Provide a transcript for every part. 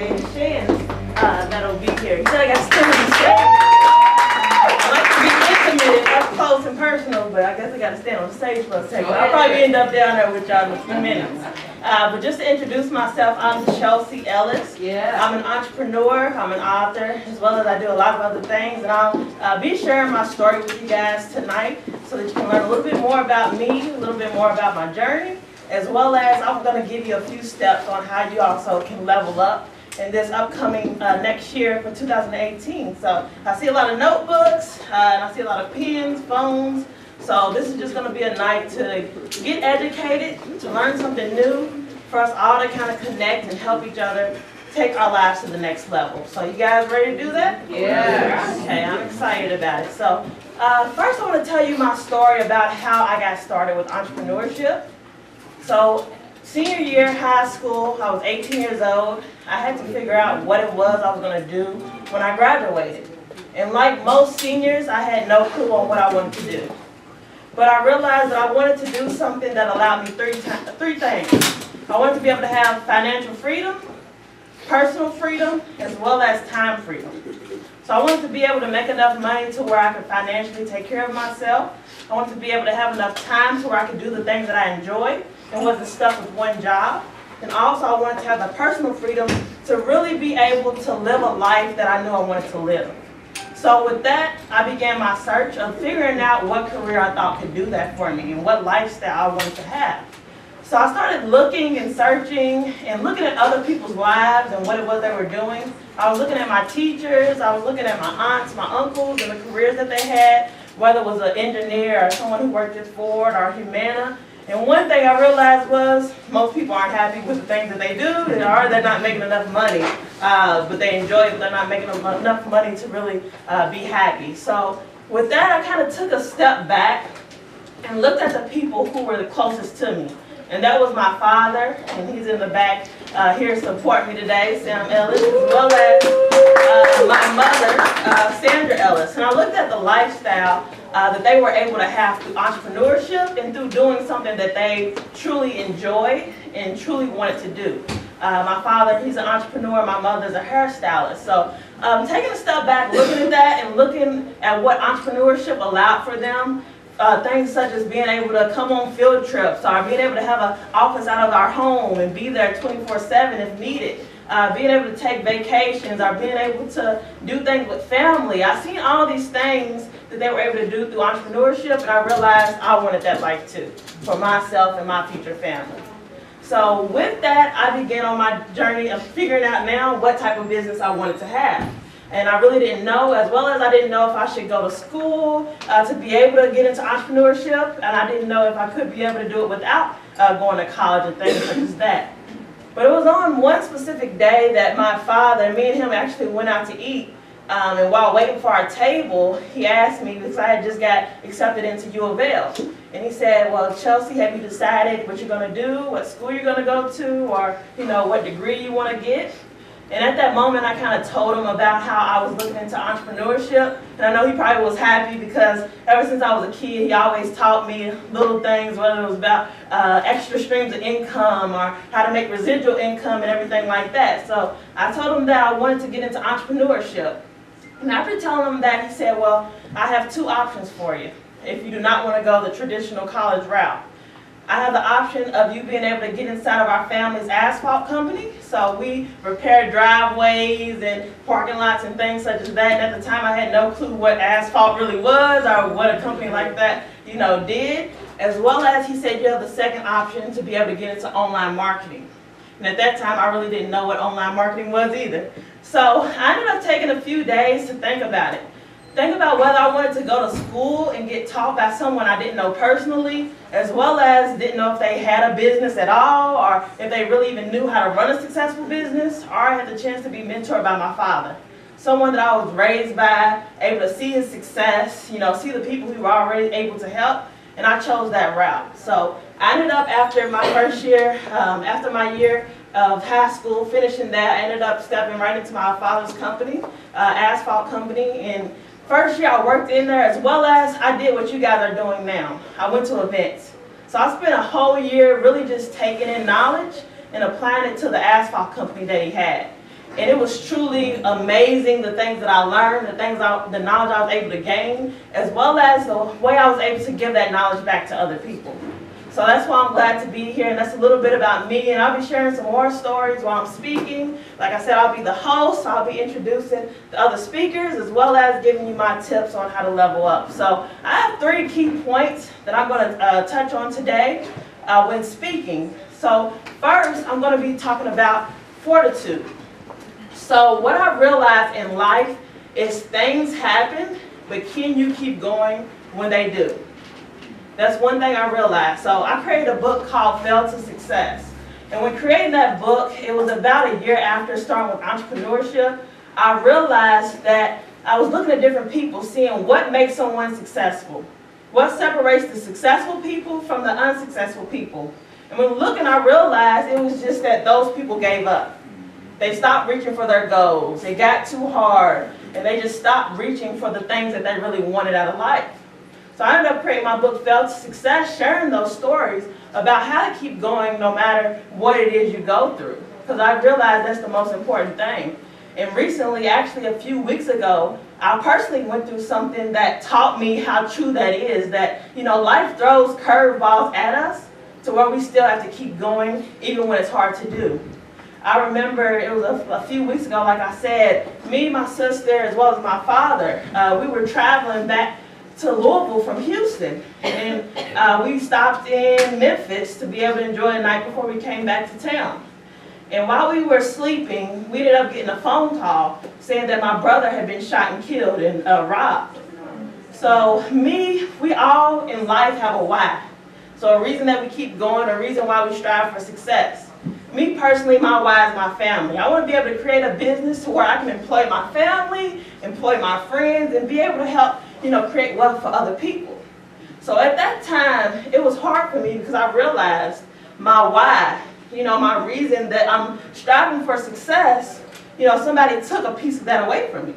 David Shands that'll be here. He said I got to stand on the stage. I like to be intimate, up close and personal, but I guess I got to stand on the stage for a second. I'll probably end up down there with y'all in a few minutes. But just to introduce myself, I'm Chelsea Ellis. I'm an entrepreneur, I'm an author, as well as I do a lot of other things. And I'll be sharing my story with you guys tonight so that you can learn a little bit more about me, a little bit more about my journey, as well as I'm going to give you a few steps on how you also can level up in this upcoming next year for 2018. So I see a lot of notebooks, and I see a lot of pens, phones. So this is just going to be a night to get educated, to learn something new, for us all to kind of connect and help each other take our lives to the next level. So you guys ready to do that? Yeah. Okay, I'm excited about it. So first I want to tell you my story about how I got started with entrepreneurship. So senior year high school, I was 18 years old. I had to figure out what it was I was going to do when I graduated. And like most seniors, I had no clue on what I wanted to do. But I realized that I wanted to do something that allowed me three things. I wanted to be able to have financial freedom, personal freedom, as well as time freedom. So I wanted to be able to make enough money to where I could financially take care of myself. I wanted to be able to have enough time to where I could do the things that I enjoy and wasn't stuck with one job. And also I wanted to have the personal freedom to really be able to live a life that I knew I wanted to live. So with that, I began my search of figuring out what career I thought could do that for me and what lifestyle I wanted to have. So I started looking and searching and looking at other people's lives and what it was they were doing. I was looking at my teachers, I was looking at my aunts, my uncles, and the careers that they had, whether it was an engineer or someone who worked at Ford or Humana. And one thing I realized was most people aren't happy with the things that they do, or they're not making enough money, but they enjoy it, but they're not making enough money to really be happy. So with that, I kind of took a step back and looked at the people who were the closest to me. And that was my father, and he's in the back here to support me today, Sam Ellis, as well as my mother, Sandra Ellis. And I looked at the lifestyle that they were able to have through entrepreneurship and through doing something that they truly enjoyed and truly wanted to do. My father, he's an entrepreneur, my mother's a hairstylist. So taking a step back, looking at that and looking at what entrepreneurship allowed for them, things such as being able to come on field trips or being able to have an office out of our home and be there 24/7 if needed. Being able to take vacations or being able to do things with family. I've seen all these things that they were able to do through entrepreneurship, and I realized I wanted that life too, for myself and my future family. So with that, I began on my journey of figuring out now what type of business I wanted to have. And I really didn't know, as well as I didn't know if I should go to school to be able to get into entrepreneurship, and I didn't know if I could be able to do it without going to college and things such as that. But it was on one specific day that my father, me and him actually went out to eat, and while waiting for our table, he asked me, because I had just got accepted into U of L, and he said, well, Chelsea, have you decided what you're going to do, what school you're going to go to, or what degree you want to get? And at that moment, I kind of told him about how I was looking into entrepreneurship. And I know he probably was happy because ever since I was a kid, he always taught me little things, whether it was about extra streams of income or how to make residual income and everything like that. So I told him that I wanted to get into entrepreneurship. And after telling him that, he said, well, I have two options for you if you do not want to go the traditional college route. I have the option of you being able to get inside of our family's asphalt company. So we repair driveways and parking lots and things such as that. And at the time, I had no clue what asphalt really was or what a company like that, did. As well as he said, you have the second option to be able to get into online marketing. And at that time, I really didn't know what online marketing was either. So I ended up taking a few days to think about it. Think about whether I wanted to go to school and get taught by someone I didn't know personally, as well as didn't know if they had a business at all, or if they really even knew how to run a successful business, or I had the chance to be mentored by my father. Someone that I was raised by, able to see his success, see the people who were already able to help, and I chose that route. So I ended up after my first year, after my year of high school, finishing that, I ended up stepping right into my father's company, asphalt company, and first year I worked in there as well as I did what you guys are doing now. I went to events. So I spent a whole year really just taking in knowledge and applying it to the asphalt company that he had. And it was truly amazing, the things that I learned, the knowledge I was able to gain, as well as the way I was able to give that knowledge back to other people. So that's why I'm glad to be here, and that's a little bit about me, and I'll be sharing some more stories while I'm speaking. Like I said, I'll be the host, I'll be introducing the other speakers, as well as giving you my tips on how to level up. So I have 3 key points that I'm going to touch on today when speaking. So first, I'm going to be talking about fortitude. So what I've realized in life is things happen, but can you keep going when they do? That's one thing I realized. So I created a book called Fail to Success. And when creating that book, it was about a year after starting with entrepreneurship, I realized that I was looking at different people, seeing what makes someone successful. What separates the successful people from the unsuccessful people. And when looking, I realized it was just that those people gave up. They stopped reaching for their goals. It got too hard. And they just stopped reaching for the things that they really wanted out of life. So I ended up creating my book, Fail to Success, sharing those stories about how to keep going no matter what it is you go through. Because I realized that's the most important thing. And recently, actually a few weeks ago, I personally went through something that taught me how true that is. That, you know, life throws curveballs at us to where we still have to keep going even when it's hard to do. I remember it was a few weeks ago, like I said, me, my sister, as well as my father, we were traveling back to Louisville from Houston. And we stopped in Memphis to be able to enjoy the night before we came back to town. And while we were sleeping, we ended up getting a phone call saying that my brother had been shot and killed and robbed. So we all in life have a why. So a reason that we keep going, a reason why we strive for success. Me personally, my why is my family. I want to be able to create a business to where I can employ my family, employ my friends, and be able to help, create wealth for other people. So at that time, it was hard for me because I realized my why, my reason that I'm striving for success, somebody took a piece of that away from me.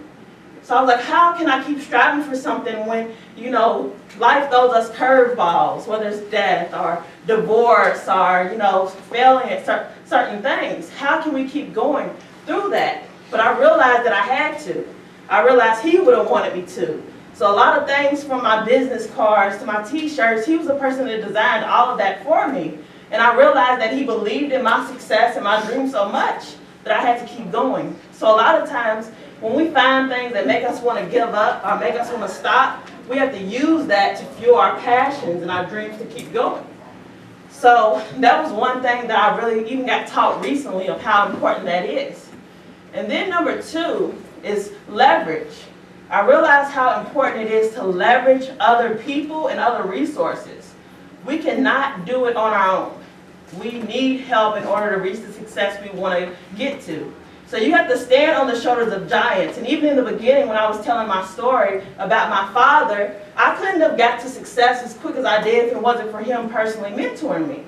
So I was like, how can I keep striving for something when, life throws us curveballs, whether it's death or divorce or, failing at certain things. How can we keep going through that? But I realized that I had to. I realized he would have wanted me to. So a lot of things from my business cards to my t-shirts, he was the person that designed all of that for me. And I realized that he believed in my success and my dream so much that I had to keep going. So a lot of times, when we find things that make us want to give up or make us want to stop, we have to use that to fuel our passions and our dreams to keep going. So that was one thing that I really even got taught recently of how important that is. And then number 2 is leverage. I realized how important it is to leverage other people and other resources. We cannot do it on our own. We need help in order to reach the success we want to get to. So you have to stand on the shoulders of giants. And even in the beginning when I was telling my story about my father, I couldn't have got to success as quick as I did if it wasn't for him personally mentoring me.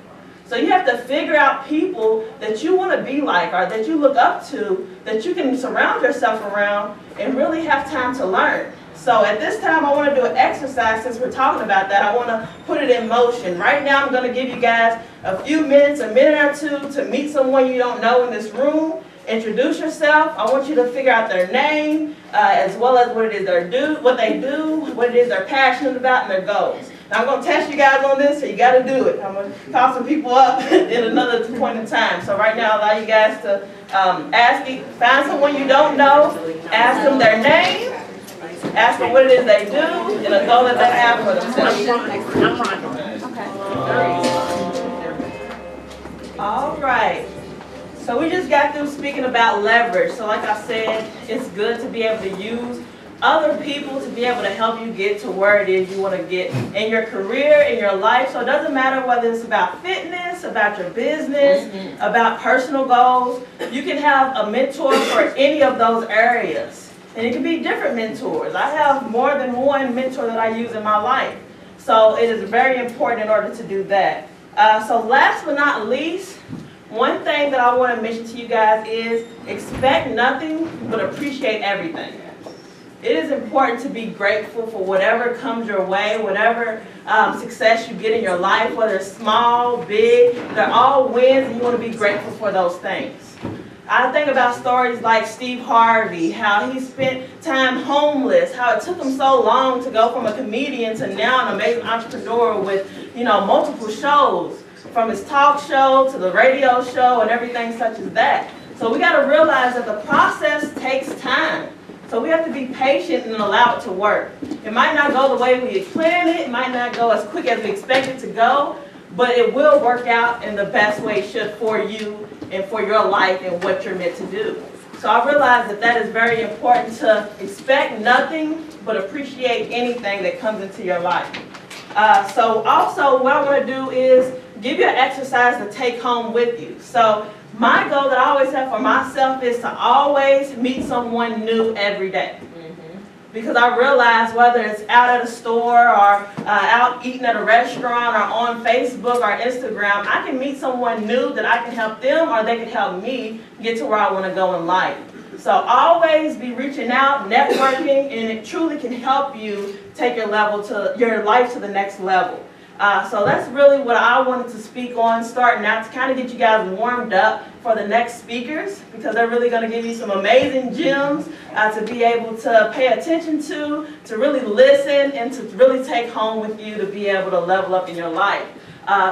So you have to figure out people that you want to be like or that you look up to, that you can surround yourself around and really have time to learn. So at this time I want to do an exercise since we're talking about that. I want to put it in motion. Right now I'm going to give you guys a few minutes, a minute or two to meet someone you don't know in this room. Introduce yourself. I want you to figure out their name, as well as what it is they do, what it is they're passionate about, and their goals. Now I'm going to test you guys on this, so you got to do it. I'm going to call some people up in another point in time. So right now, I'll allow you guys to find someone you don't know, ask them their name, ask them what it is they do, and a goal that they have for themselves. Okay. All right. So we just got through speaking about leverage. So like I said, it's good to be able to use other people to be able to help you get to where it is you want to get in your career, in your life. So it doesn't matter whether it's about fitness, about your business, about personal goals. You can have a mentor for any of those areas. And it can be different mentors. I have more than one mentor that I use in my life. So it is very important in order to do that. So last but not least, one thing that I want to mention to you guys is expect nothing but appreciate everything. It is important to be grateful for whatever comes your way, whatever success you get in your life, whether it's small, big, they're all wins and you want to be grateful for those things. I think about stories like Steve Harvey, how he spent time homeless, how it took him so long to go from a comedian to now an amazing entrepreneur with, multiple shows, from his talk show to the radio show and everything such as that. So we got to realize that the process takes time. So we have to be patient and allow it to work. It might not go the way we planned it, it might not go as quick as we expect it to go, but it will work out in the best way it should for you and for your life and what you're meant to do. So I realize that that is very important, to expect nothing but appreciate anything that comes into your life. So also what I want to do is give you an exercise to take home with you. So my goal that I always have for myself is to always meet someone new every day. Because I realize whether it's out at a store or out eating at a restaurant or on Facebook or Instagram, I can meet someone new that I can help them or they can help me get to where I want to go in life. So always be reaching out, networking, and it truly can help you take your life to the next level. So that's really what I wanted to speak on, starting out to kind of get you guys warmed up for the next speakers, because they're really going to give you some amazing gems to be able to pay attention to really listen, and to really take home with you to be able to level up in your life.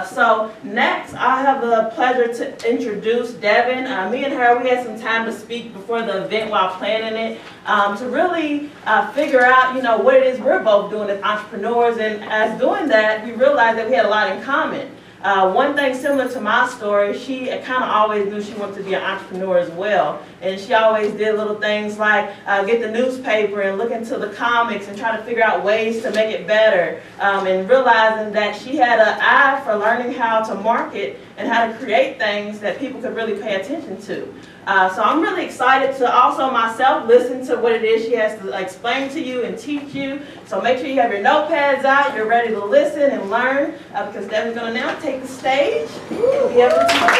So next, I have the pleasure to introduce Devin. Me and her, we had some time to speak before the event while planning it, to really figure out, what it is we're both doing as entrepreneurs. And as doing that, we realized that we had a lot in common. One thing similar to my story, she kind of always knew she wanted to be an entrepreneur as well. And she always did little things like get the newspaper and look into the comics and try to figure out ways to make it better. And realizing that she had an eye for learning how to market and how to create things that people could really pay attention to. So I'm really excited to also myself listen to what it is she has to explain to you and teach you. So make sure you have your notepads out, you're ready to listen and learn, because Devin's going to now take the stage and be able to teach you.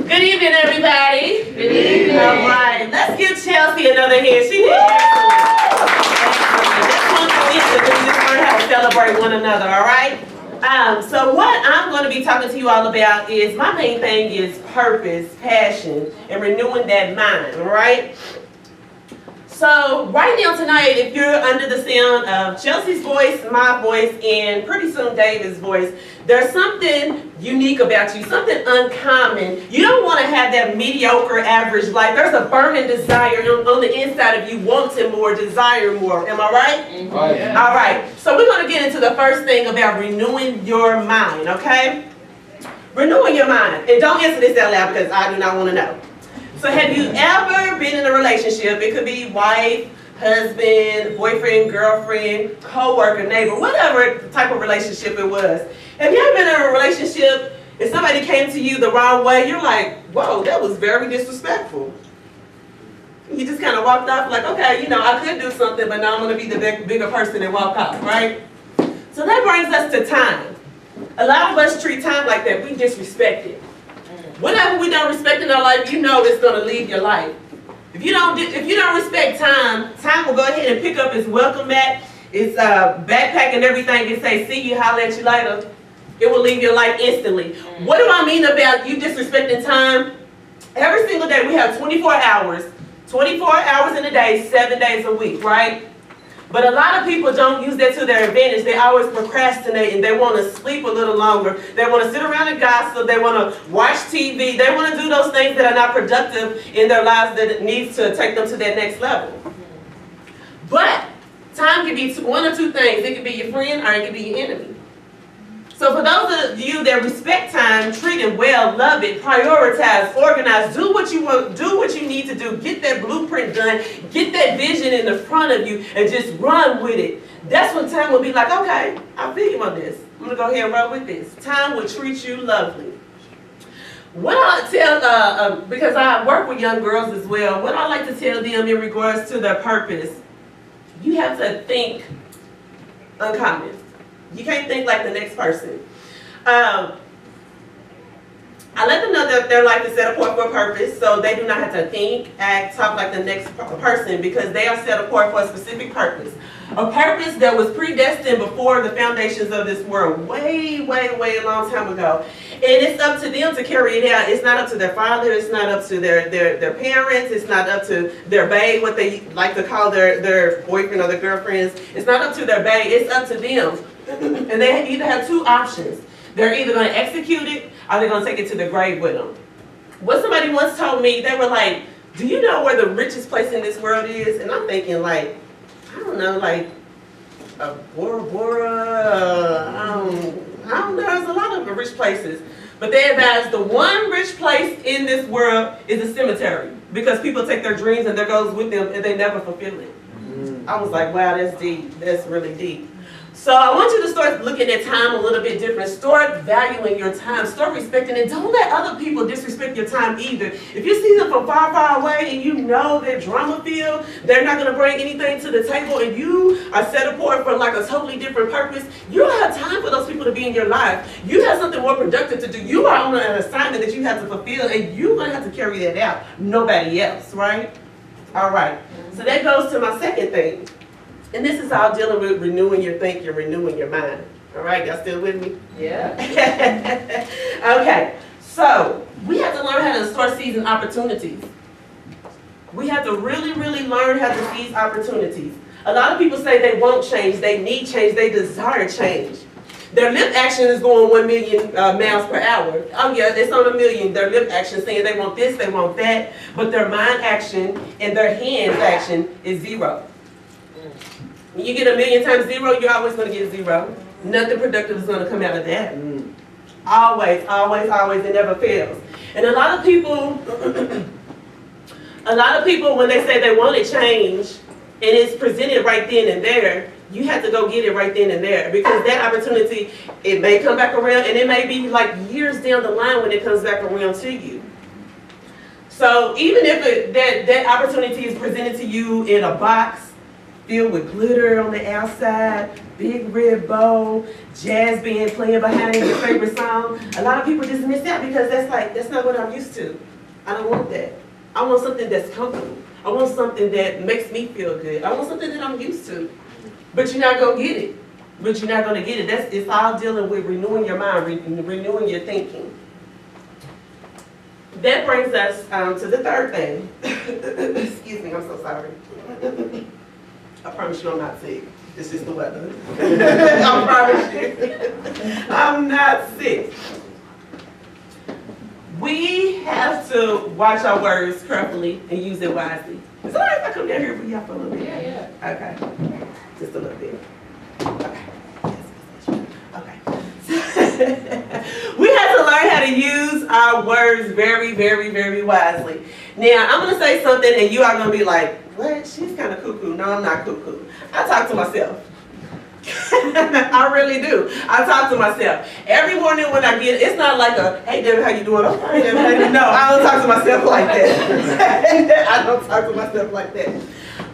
Good evening, everybody. Good evening. All right, let's give Chelsea another hand. She did excellent. We just learn how to celebrate one another, all right? So what I'm going to be talking to you all about is, my main thing is purpose, passion, and renewing that mind, all right? So right now tonight, if you're under the sound of Chelsea's voice, my voice, and pretty soon David's voice, there's something unique about you, something uncommon. You don't want to have that mediocre average life. There's a burning desire on the inside of you, wanting more, desire more. Am I right? Mm-hmm. Right. Yeah. All right. So we're going to get into the first thing about renewing your mind, okay? Renewing your mind. And don't answer this out loud, because I do not want to know. So have you ever been in a relationship? It could be wife, husband, boyfriend, girlfriend, co-worker, neighbor, whatever type of relationship it was. Have you ever been in a relationship and somebody came to you the wrong way? You're like, whoa, that was very disrespectful. You just kind of walked off like, okay, I could do something, but now I'm going to be the bigger person and walk off, right? So that brings us to time. A lot of us treat time like that. We disrespect it. Whatever we don't respect in our life, it's going to leave your life. If you don't respect time, time will go ahead and pick up its welcome mat, its backpack and everything, and say, see you, holler at you later. It will leave your life instantly. What do I mean about you disrespecting time? Every single day we have 24 hours. 24 hours in a day, 7 days a week, right? But a lot of people don't use that to their advantage. They always procrastinate, and they want to sleep a little longer. They want to sit around and gossip. They want to watch TV. They want to do those things that are not productive in their lives, that needs to take them to that next level. But time can be one or two things. It can be your friend or it can be your enemy. So for those of you that respect time, treat it well, love it, prioritize, organize, do what you want, do what you need to do, get that blueprint done, get that vision in the front of you, and just run with it. That's when time will be like, okay, I feel you on this. I'm gonna go ahead and run with this. Time will treat you lovely. What I tell, because I work with young girls as well, what I like to tell them in regards to their purpose, you have to think uncommon. You can't think like the next person. I let them know that their life is set apart for a purpose, so they do not have to think, act, talk like the next person, because they are set apart for a specific purpose. A purpose that was predestined before the foundations of this world, way, way, way a long time ago. And it's up to them to carry it out. It's not up to their father, it's not up to their parents, it's not up to their bae, what they like to call their boyfriend or their girlfriends. It's not up to their bae, it's up to them. And they either have two options. They're either going to execute it or they're going to take it to the grave with them. What somebody once told me, they were like, do you know where the richest place in this world is? And I'm thinking like, I don't know, like Bora Bora, I don't know, there's a lot of rich places. But they advise the one rich place in this world is a cemetery, because people take their dreams and their goals with them and they never fulfill it. I was like, wow, that's deep, that's really deep. So I want you to start looking at time a little bit different. Start valuing your time. Start respecting it. Don't let other people disrespect your time either. If you see them from far, far away and you know they're drama filled, they're not going to bring anything to the table, and you are set apart for like a totally different purpose, you don't have time for those people to be in your life. You have something more productive to do. You are on an assignment that you have to fulfill, and you're going to have to carry that out. Nobody else, right? All right. So that goes to my second thing. And this is all dealing with renewing your thinking, renewing your mind. All right, y'all still with me? Yeah. Okay, so we have to learn how to start seizing opportunities. We have to really, really learn how to seize opportunities. A lot of people say they won't change, they need change, they desire change. Their lip action is going 1 million miles per hour. Oh yeah, it's on 1 million. Their lip action saying they want this, they want that, but their mind action and their hands action is 0. When you get 1 million times 0, you're always going to get 0. Nothing productive is going to come out of that. Always, always, always, it never fails. And a lot of people, when they say they want to change, and it's presented right then and there, you have to go get it right then and there, because that opportunity, it may come back around, and it may be like years down the line when it comes back around to you. So even if that opportunity is presented to you in a box, filled with glitter on the outside, big red bow, jazz band playing behind your favorite song, a lot of people just miss out because that's not what I'm used to. I don't want that. I want something that's comfortable. I want something that makes me feel good. I want something that I'm used to. But you're not going to get it. But you're not going to get it. It's all dealing with renewing your mind, renewing your thinking. That brings us to the third thing. Excuse me, I'm so sorry. I promise you I'm not sick. It's just the weather. I promise you. I'm not sick. We have to watch our words carefully and use it wisely. Is it all right if I come down here for y'all for a little bit? Yeah. Okay. Just a little bit. Okay. Okay. We have to learn how to use our words very, very, very wisely. Now, I'm going to say something and you are going to be like, what? She's kind of cuckoo. No, I'm not cuckoo. I talk to myself. I really do. I talk to myself. Every morning when I get, it's not like a, hey, Devin, how you doing? I'm fine, Devin. No, I don't talk to myself like that. I don't talk to myself like that.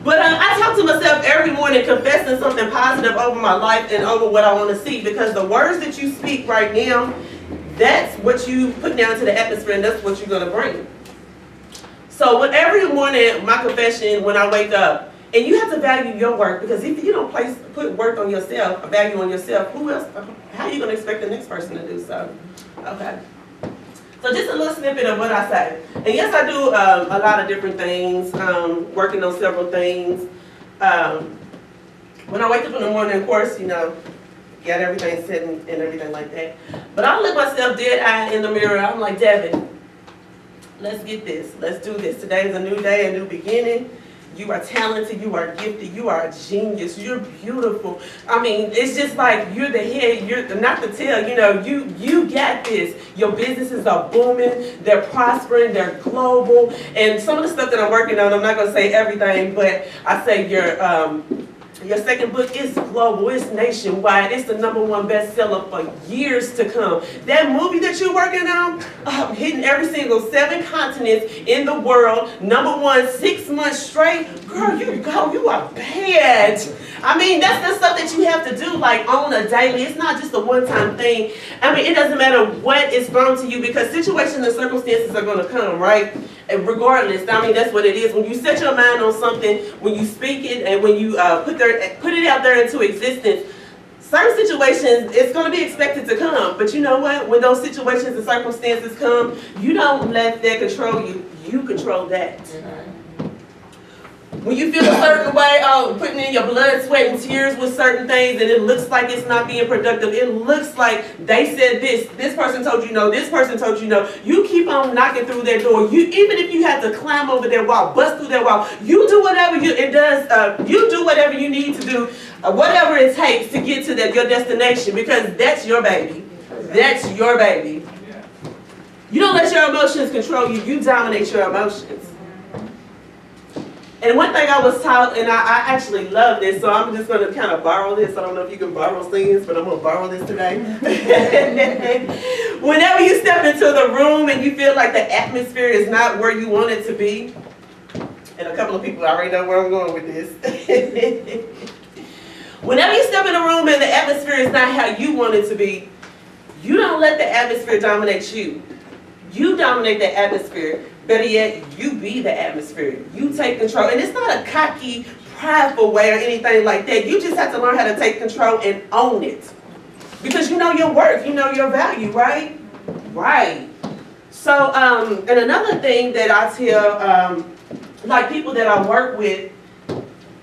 But I talk to myself every morning confessing something positive over my life and over what I want to see, because the words that you speak right now, that's what you put down to the atmosphere, and that's what you're going to bring. So with every morning, my confession when I wake up, and you have to value your work, because if you don't put work on yourself, a value on yourself, who else, how are you going to expect the next person to do so? Okay. So just a little snippet of what I say. And yes, I do a lot of different things, working on several things. When I wake up in the morning, of course, you know, got everything set and everything like that. But I look myself dead eye in the mirror. I'm like, Devin, let's get this. Let's do this. Today is a new day, a new beginning. You are talented, you are gifted, you are a genius, you're beautiful. I mean, it's just like you're the head, you're not the tail, you know, you got this. Your businesses are booming, they're prospering, they're global. And some of the stuff that I'm working on, I'm not going to say everything, but I say Your second book is global, it's nationwide, it's the #1 bestseller for years to come. That movie that you're working on, hitting every single 7 continents in the world, #1, 6 months straight, girl, you are bad. I mean, that's the stuff that you have to do like on a daily. It's not just a one-time thing. I mean, it doesn't matter what is thrown to you because situations and circumstances are going to come, right? And regardless, I mean, that's what it is. When you set your mind on something, when you speak it, and when you put it out there into existence, certain situations, it's going to be expected to come. But you know what? When those situations and circumstances come, you don't let that control you. You control that. When you feel a certain way, putting in your blood, sweat, and tears with certain things, and it looks like it's not being productive, it looks like they said this person told you no, this person told you no, you keep on knocking through that door. Even if you have to climb over that wall, bust through that wall, you do whatever you do whatever you need to do, whatever it takes to get to your destination, because that's your baby. That's your baby. You don't let your emotions control you, you dominate your emotions. And one thing I was taught, and I actually love this, so I'm just going to kind of borrow this. I don't know if you can borrow things, but I'm going to borrow this today. Whenever you step into the room and you feel like the atmosphere is not where you want it to be, and a couple of people already know where I'm going with this. Whenever you step in a room and the atmosphere is not how you want it to be, you don't let the atmosphere dominate you. You dominate the atmosphere. Better yet, you be the atmosphere. You take control. And it's not a cocky, prideful way or anything like that. You just have to learn how to take control and own it. Because you know your worth, you know your value, right? Right. So, and another thing that I tell, like people that I work with,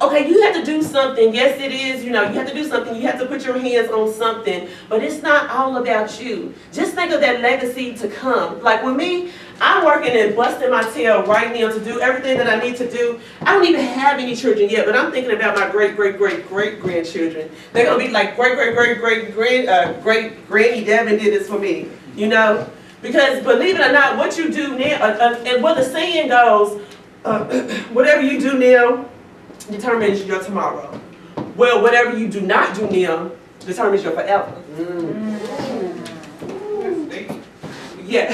okay, you have to do something. Yes, it is. You have to do something. You have to put your hands on something. But it's not all about you. Just think of that legacy to come. Like with me, I'm working and busting my tail right now to do everything that I need to do. I don't even have any children yet, but I'm thinking about my great-great-great-great-grandchildren. They're going to be like great-great-great-great-great-granny Devin did this for me, Because believe it or not, what you do now, and what the saying goes, whatever you do now determines your tomorrow. Well, whatever you do not do now determines your forever. Yeah.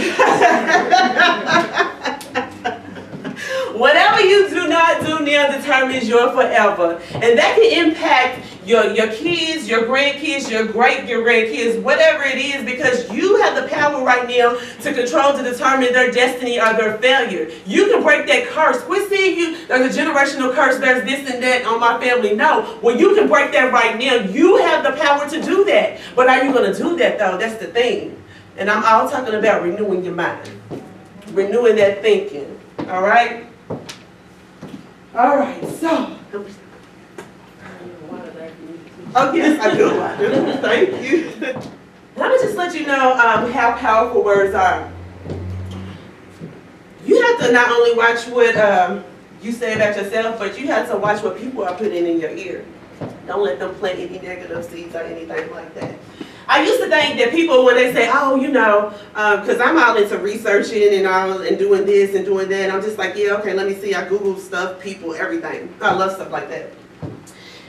Whatever you do not do now determines your forever. And that can impact your kids, your grandkids, your great-grandkids, whatever it is, because you have the power right now to control, to determine their destiny or their failure. You can break that curse. We're seeing there's a generational curse, there's this and that on my family. No, well, you can break that right now. You have the power to do that. But are you going to do that, though? That's the thing. And I'm all talking about renewing your mind, renewing that thinking, all right? All right, so. Oh, yes, I do. Thank you. Let me just let you know how powerful words are. You have to not only watch what you say about yourself, but you have to watch what people are putting in your ear. Don't let them plant any negative seeds or anything like that. I used to think that people, when they say, oh, because I'm all into researching and doing this and doing that, I'm just like, yeah, okay, let me see. I Google stuff, people, everything. I love stuff like that.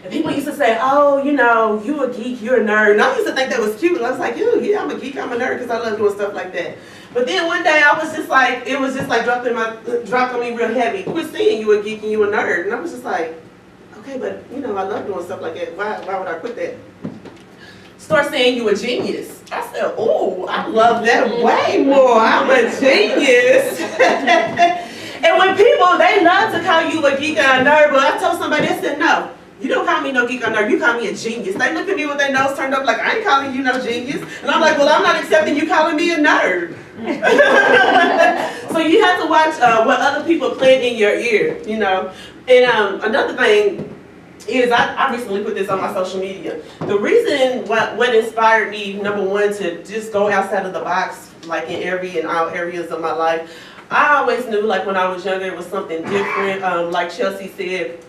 And people used to say, oh, you a geek, you're a nerd. And I used to think that was cute. And I was like, yeah, I'm a geek, I'm a nerd, because I love doing stuff like that. But then one day I was just like, it was just like dropped on me real heavy. Quit saying you a geek and you a nerd. And I was just like, okay, but I love doing stuff like that. Why would I quit that? Start saying you a genius. I said, oh, I love that way more. I'm a genius. And when people, they love to call you a geek or a nerd, but I told somebody, I said, no, you don't call me no geek or nerd, you call me a genius. They look at me with their nose turned up like, I ain't calling you no genius. And I'm like, well, I'm not accepting you calling me a nerd. So you have to watch what other people plant in your ear, And another thing is, I recently put this on my social media. The reason what inspired me, #1, to just go outside of the box, like in all areas of my life, I always knew, like when I was younger, it was something different. Like Chelsea said,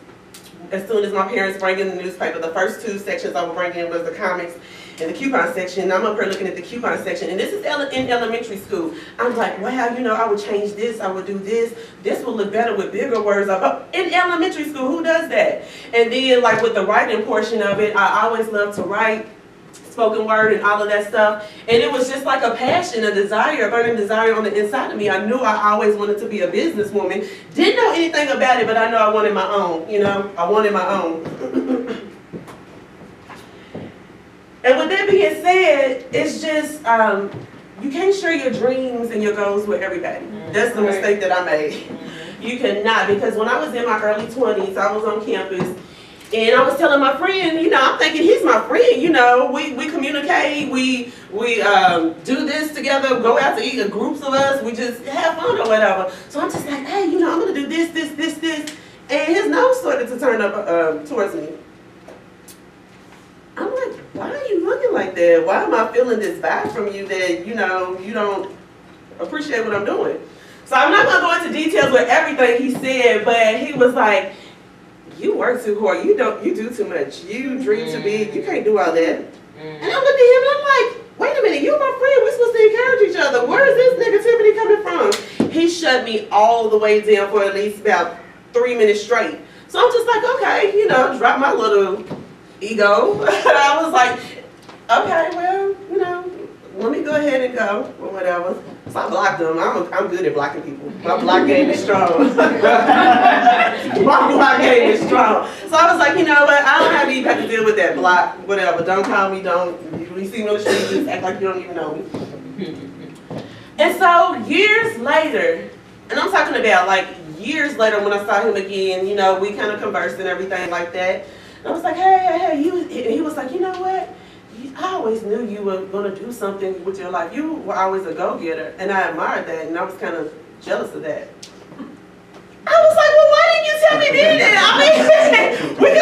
as soon as my parents bring in the newspaper, the first 2 sections I would bring in was the comics. in the coupon section. I'm up here looking at the coupon section, and this is in elementary school. I'm like, wow, you know, I would change this, I would do this. This would look better with bigger words. In elementary school, who does that? And then, like, with the writing portion of it, I always love to write, spoken word and all of that stuff. And it was just like a passion, a desire, a burning desire on the inside of me. I knew I always wanted to be a businesswoman. Didn't know anything about it, but I know I wanted my own, you know, I wanted my own. And with that being said, it's just, you can't share your dreams and your goals with everybody. That's the mistake that I made. You cannot, because when I was in my early 20s, I was on campus, and I was telling my friend, you know, I'm thinking he's my friend, you know, we communicate, we do this together, go out to eat, groups of us, we just have fun or whatever. So I'm just like, hey, you know, I'm gonna do this, and his nose started to turn up towards me. I'm like, why are you looking like that? Why am I feeling this vibe from you that, you know, you don't appreciate what I'm doing? So I'm not gonna go into details with everything he said, but he was like, you work too hard, you do too much, you dream too big, you can't do all that. And I looked at him and I'm like, wait a minute, you're my friend, we're supposed to encourage each other. Where is this negativity coming from? He shut me all the way down for at least about 3 minutes straight. So I'm just like, okay, you know, drop my little ego. I was like, okay, well, you know, let me go ahead and go, or whatever. So I blocked them. I'm good at blocking people. My block game is strong. My block game is strong. So I was like, you know what, I don't have to have to deal with that block, whatever. Don't call me, when you see me on the street, just act like you don't even know me. And so years later, and I'm talking about like years later when I saw him again, you know, we kind of conversed and everything like that. And I was like, hey, he was like, you know what? I always knew you were going to do something with your life. You were always a go-getter, and I admired that, and I was kind of jealous of that. I was like, well, why didn't you tell me then? I mean, I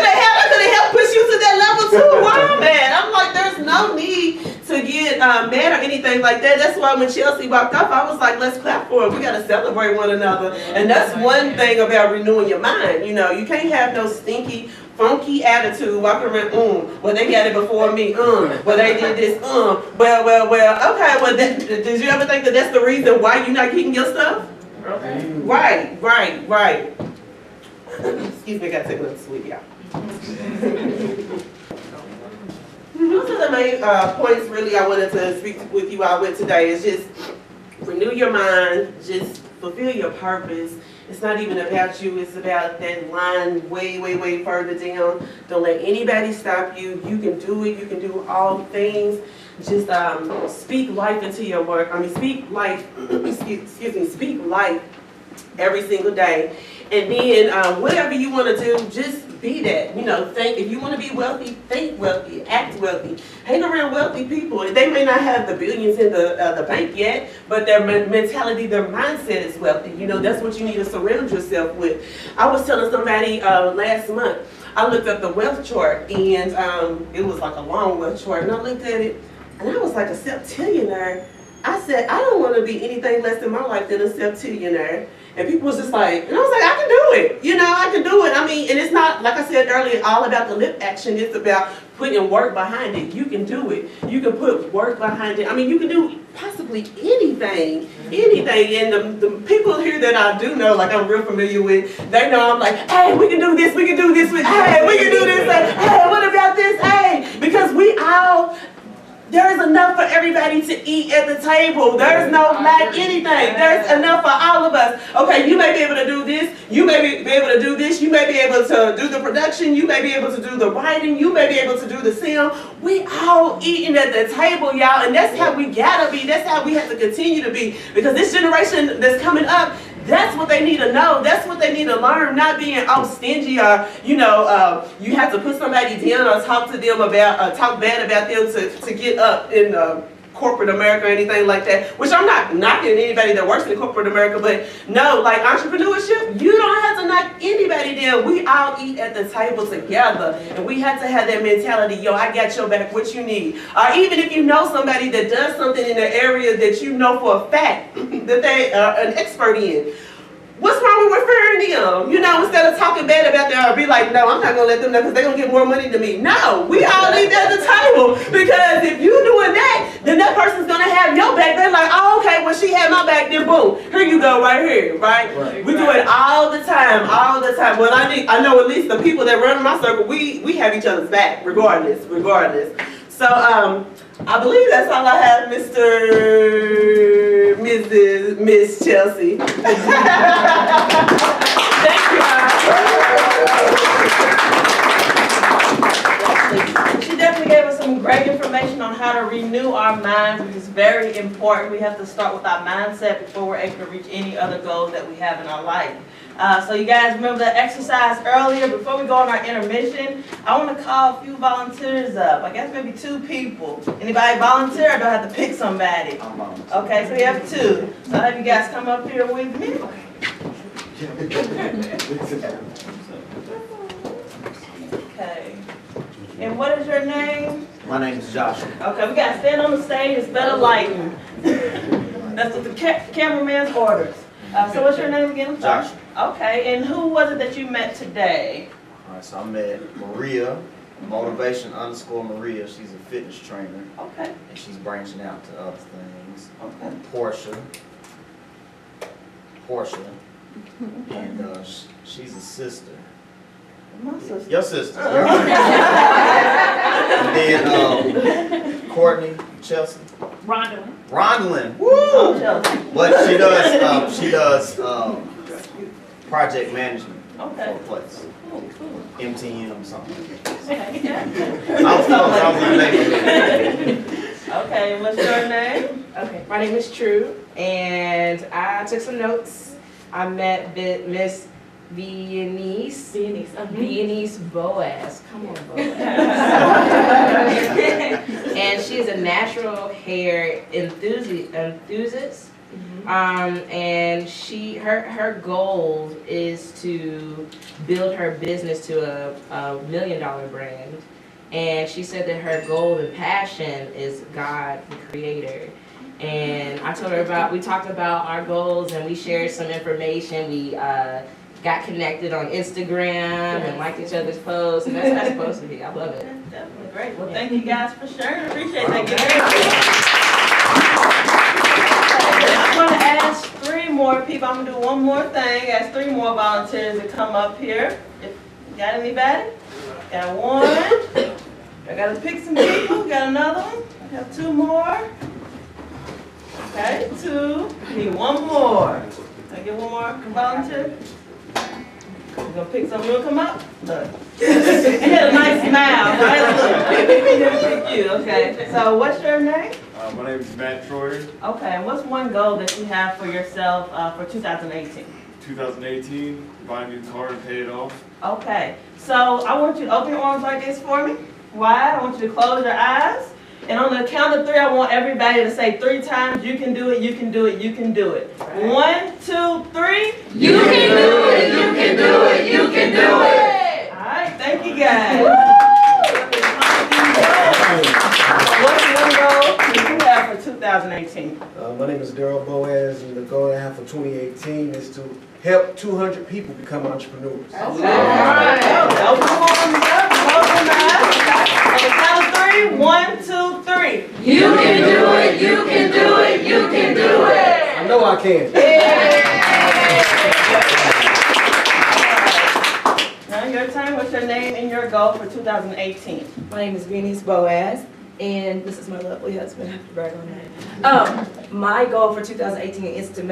could have helped push you to that level too. Where I'm at. I'm like, there's no need to get mad or anything like that. That's why when Chelsea walked off, I was like, let's clap for it. We got to celebrate one another. And that's one thing about renewing your mind. You know, you can't have no stinky, funky attitude walking around, well, they got it before me, well, they did this, well, okay, well, did you ever think that that's the reason why you're not keeping your stuff? Okay. Right. Excuse me, I got to take another sweet, y'all. Those are the main points, really, I wanted to speak with you all with today, is just renew your mind, just fulfill your purpose. It's not even about you, it's about that line way further down. Don't let anybody stop you. You can do it, you can do all things. Just speak life into your work. I mean, speak life, speak life every single day. And then whatever you want to do, just be that. You know, if you want to be wealthy, think wealthy, act wealthy. Hang around wealthy people. They may not have the billions in the bank yet, but their mentality, their mindset is wealthy. You know, that's what you need to surround yourself with. I was telling somebody last month, I looked up the wealth chart, and it was like a long wealth chart, and I looked at it, and I was like a septillionaire. I said, I don't want to be anything less in my life than a septillionaire. And people was just like, and I was like, I can do it. You know, I can do it. I mean, and it's not, like I said earlier, all about the lip action. It's about putting work behind it. You can do it. You can put work behind it. I mean, you can do possibly anything. And the people here that I do know, like I'm real familiar with, they know I'm like, hey, we can do this. We can do this. Hey, we can do this. Hey, what about this? Hey, because there is enough for everybody to eat at the table. There's no lack anything. There's enough for all of us. Okay, you may be able to do this. You may be able to do this. You may be able to do the production. You may be able to do the writing. You may be able to do the sound. We all eating at the table, y'all. And that's how we gotta be. That's how we have to continue to be. Because this generation that's coming up, that's what they need to know. That's what they need to learn. Not being stingy or, you know, you have to put somebody down or talk to them about, talk bad about them to get up in corporate America or anything like that. Which I'm not knocking anybody that works in corporate America, but no, like entrepreneurship, you don't have to knock anybody down. We all eat at the table together, and we have to have that mentality. Yo, I got your back. What you need? Or even if you know somebody that does something in the area that you know for a fact that they are an expert in. What's wrong with referring them, you know, instead of talking bad about them or be like, no, I'm not gonna let them know because they're gonna get more money than me. No, we all need that at the table, because if you're doing that, then that person's gonna have your back. They're like, oh, okay, when she had my back, then boom, here you go, right here, right? We do it all the time, all the time. Well, I know at least the people that run in my circle, we have each other's back, regardless. So, I believe that's all I have, Miss Chelsea. Thank you. She definitely gave us some great information on how to renew our minds, which is very important. We have to start with our mindset before we're able to reach any other goals that we have in our life. So you guys remember that exercise earlier? Before we go on our intermission, I want to call a few volunteers up. I guess maybe 2 people. Anybody volunteer, or do I have to pick somebody? Okay, so we have 2. So I'll have you guys come up here with me. Okay. And what is your name? My name is Joshua. Okay, we got to stand on the stage. It's better lighting. That's what the cameraman's orders. So what's your name again? Joshua. Okay, and who was it that you met today? Alright, so I met Maria, Motivation_Maria. She's a fitness trainer. Okay. And she's branching out to other things. Okay. Portia. And she's a sister. My sister. Your sister. And then Courtney, Chelsea. Rondalyn. Woo! Oh, Chelsea. But she does project management Okay. for a place. Cool, cool. MTM something. Okay. I was in the neighborhood. Okay, what's your name? Okay, my name is True, and I took some notes. I met Miss Viennese Boaz. Come on, Boaz. And she is a natural hair enthusiast. And her goal is to build her business to a $1 million brand. And she said that her goal and passion is God, the Creator. And I told her we talked about our goals, and we shared some information. We got connected on Instagram and liked each other's posts, and that's how it's supposed to be. I love it. That's definitely great. Well, thank you guys for sharing. Appreciate that. I'm going to ask 3 more people. I'm going to do one more thing. Ask 3 more volunteers to come up here. Got anybody? Got 1. I got to pick some people. Got another one. I have 2 more. Okay, 2. Need 1 more. Can I get 1 more volunteer? We're going to pick someone who will come up. Look. He had a nice smile. Right? Look. Pick you. Okay. So what's your name? My name is Matt Troyer. Okay. And what's one goal that you have for yourself for 2018? 2018, buy a new car and pay it off. Okay. So I want you to open your arms like this for me. Wide. I want you to close your eyes. And on the count of 3, I want everybody to say 3 times, you can do it, you can do it, you can do it. 1, 2, 3. You can do it, you can do it, you can do it. All right, thank you guys. What's one goal that you have for 2018? My name is Daryl Boaz, and the goal I have for 2018 is to help 200 people become entrepreneurs. All right. Open your arms up, close your eyes. On the count of 3, 1, 2, 3. You can do it, you can do it, you can do it. I know I can. Now your time. What's your name and your goal for 2018? My name is Viennese Boaz, and this is my lovely husband. I have to brag on that. My goal for 2018 is to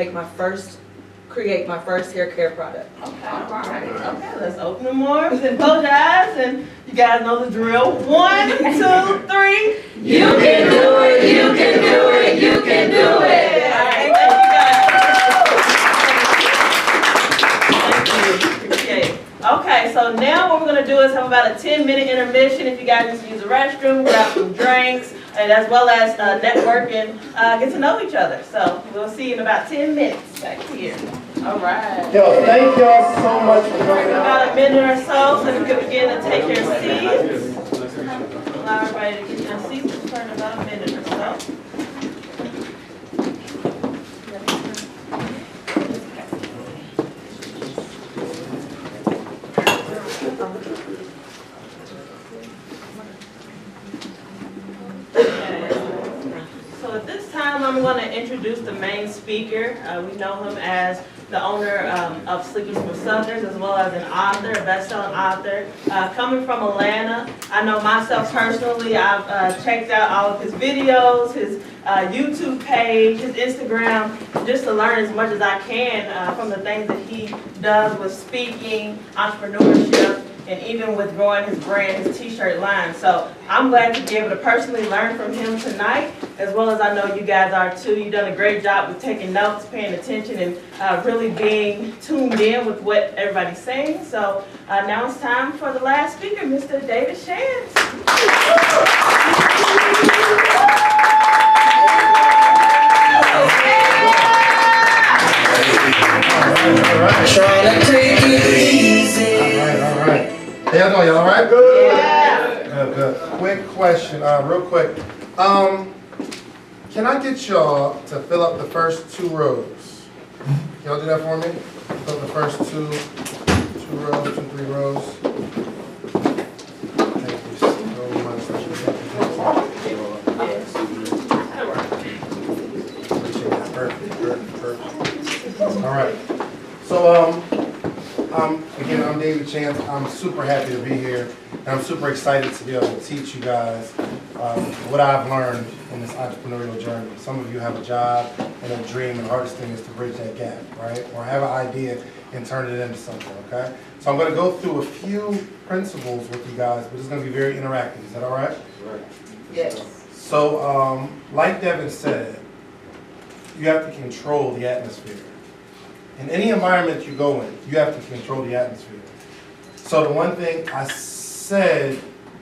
create my first hair care product. Okay, all right. Okay, let's open them arms and close your eyes, and you guys know the drill. 1, 2, 3. You can do it, you can do it, you can do it. All right, thank you guys. Thank you. Appreciate it. Okay, so now what we're going to do is have about a 10-minute intermission. If you guys need to use the restroom, grab some drinks, and as well as network and get to know each other. So we'll see you in about 10 minutes back here. All right. Yo, thank y'all so much for coming out. About a minute or so you can begin to take your seats. Allow everybody to get your seats. We'll turn about a minute or so. introduce the main speaker. We know him as the owner of Sleepers for Southerners, as well as an author, a best-selling author. Coming from Atlanta, I know myself personally, I've checked out all of his videos, his YouTube page, his Instagram, just to learn as much as I can from the things that he does with speaking, entrepreneurship, and even with growing his brand, his t-shirt line. So I'm glad to be able to personally learn from him tonight, as well as I know you guys are too. You've done a great job with taking notes, paying attention, and really being tuned in with what everybody's saying. So now it's time for the last speaker, Mr. David Shands. Trying to take it easy. All right. How y'all doing? Y'all all right? Good. Yeah. Good. Quick question, real quick. Can I get y'all to fill up the first 2 rows? Y'all do that for me? Fill up the first two rows, 2, 3 rows. Thank you so much. Perfect. All right. So, again, I'm David Shands. I'm super happy to be here, and I'm super excited to be able to teach you guys what I've learned in this entrepreneurial journey. Some of you have a job and a dream, and the hardest thing is to bridge that gap, right? Or have an idea and turn it into something, okay? So I'm going to go through a few principles with you guys, but it's going to be very interactive. Is that all right? Yes. So, like Devin said, you have to control the atmosphere. In any environment you go in, you have to control the atmosphere. So the one thing I said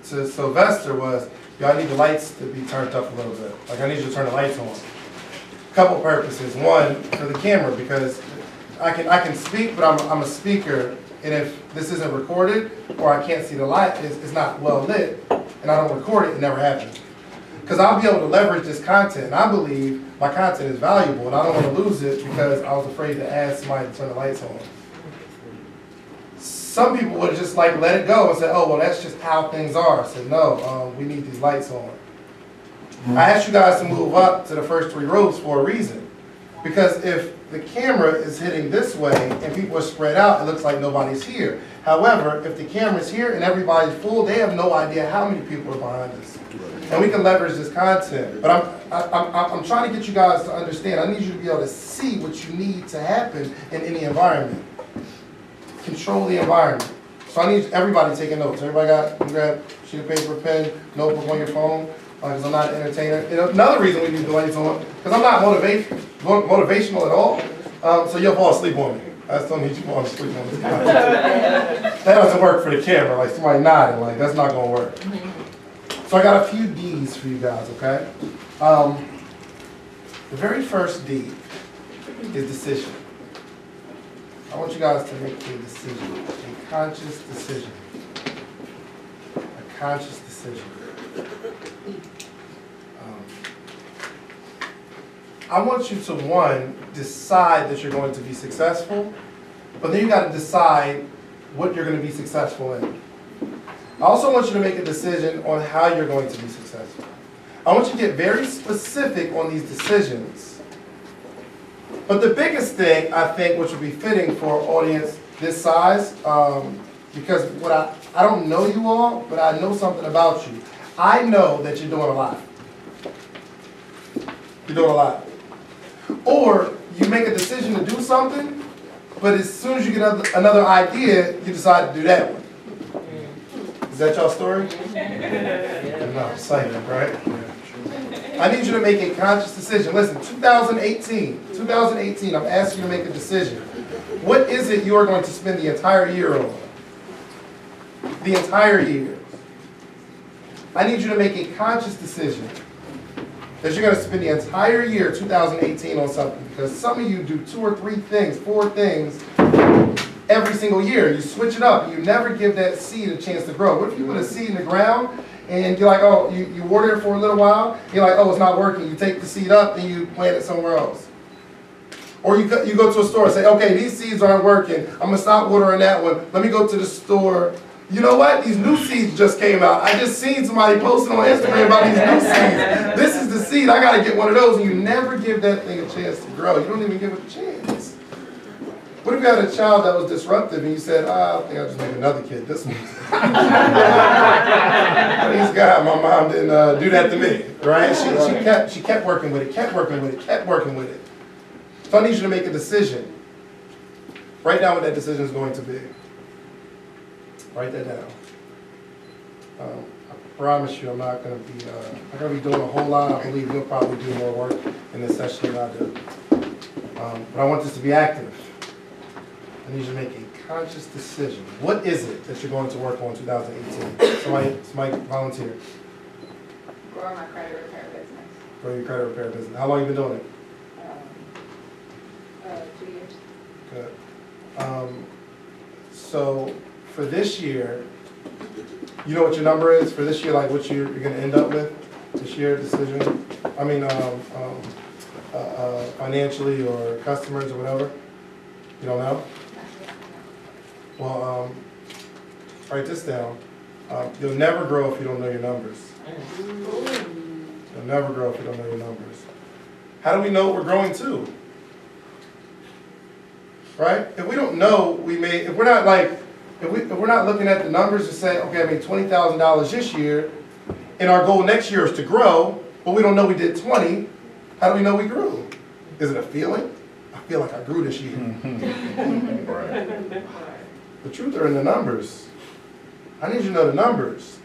to Sylvester was, y'all need the lights to be turned up a little bit. Like, I need you to turn the lights on. Couple purposes. One, for the camera, because I can speak, but I'm a speaker, and if this isn't recorded, or I can't see the light, it's not well lit, and I don't record it never happens. Because I'll be able to leverage this content, and I believe my content is valuable, and I don't want to lose it because I was afraid to ask somebody to turn the lights on. Some people would just like let it go and say, oh, well, that's just how things are. I said, no, we need these lights on. I asked you guys to move up to the first 3 rows for a reason. Because if the camera is hitting this way and people are spread out, it looks like nobody's here. However, if the camera's here and everybody's full, they have no idea how many people are behind us. And we can leverage this content. But I'm trying to get you guys to understand, I need you to be able to see what you need to happen in any environment. Control the environment. So I need everybody taking notes. Everybody you grab a sheet of paper, pen, notebook on your phone, because I'm not an entertainer. You know, another reason we need the lights on, because I'm not motivational at all. So you'll fall asleep on me. I still need you to fall asleep on this content. That doesn't work for the camera, like somebody nodding, like that's not gonna work. So I got a few D's for you guys, okay? The very first D is decision. I want you guys to make a decision, a conscious decision. A conscious decision. I want you to, one, decide that you're going to be successful, but then you got to decide what you're going to be successful in. I also want you to make a decision on how you're going to be successful. I want you to get very specific on these decisions. But the biggest thing, I think, which would be fitting for an audience this size, because what I don't know you all, but I know something about you. I know that you're doing a lot. You're doing a lot. Or you make a decision to do something, but as soon as you get another idea, you decide to do that one. Is that y'all story? No, exciting, right? I need you to make a conscious decision. Listen, 2018, I'm asking you to make a decision. What is it you are going to spend the entire year on? The entire year. I need you to make a conscious decision that you're going to spend the entire year 2018 on something, because some of you do 2 or 3 things, 4 things every single year. You switch it up. You never give that seed a chance to grow. What if you put a seed in the ground and you're like, oh, you water it for a little while, you're like, oh, it's not working. You take the seed up and you plant it somewhere else. Or you go to a store and say, okay, these seeds aren't working. I'm going to stop watering that one. Let me go to the store You know what? These new seeds just came out. I just seen somebody posting on Instagram about these new seeds. This is the seed. I gotta get one of those. And you never give that thing a chance to grow. You don't even give it a chance. What if you had a child that was disruptive and you said, I think I'll just make another kid this one. Praise God, my mom didn't do that to me, right? She kept working with it, kept working with it, kept working with it. So I need you to make a decision. Write down what that decision is going to be. Write that down. I promise you I'm not going to be doing a whole lot. I believe you'll probably do more work in this session than I do. But I want this to be active. I need you to make a conscious decision. What is it that you're going to work on in 2018? Somebody volunteer. Grow my credit repair business. Grow your credit repair business. How long have you been doing it? 2 years. Good. So for this year, you know what your number is for this year, like what you're going to end up with this year decision? I mean, financially or customers or whatever? You don't know? Well, write this down. You'll never grow if you don't know your numbers. You'll never grow if you don't know your numbers. How do we know what we're growing to? Right? If we don't know, if we're not looking at the numbers to say, okay, I made $20,000 this year, and our goal next year is to grow, but we don't know we did 20, how do we know we grew? Is it a feeling? I feel like I grew this year. The truth are in the numbers. I need you to know the numbers.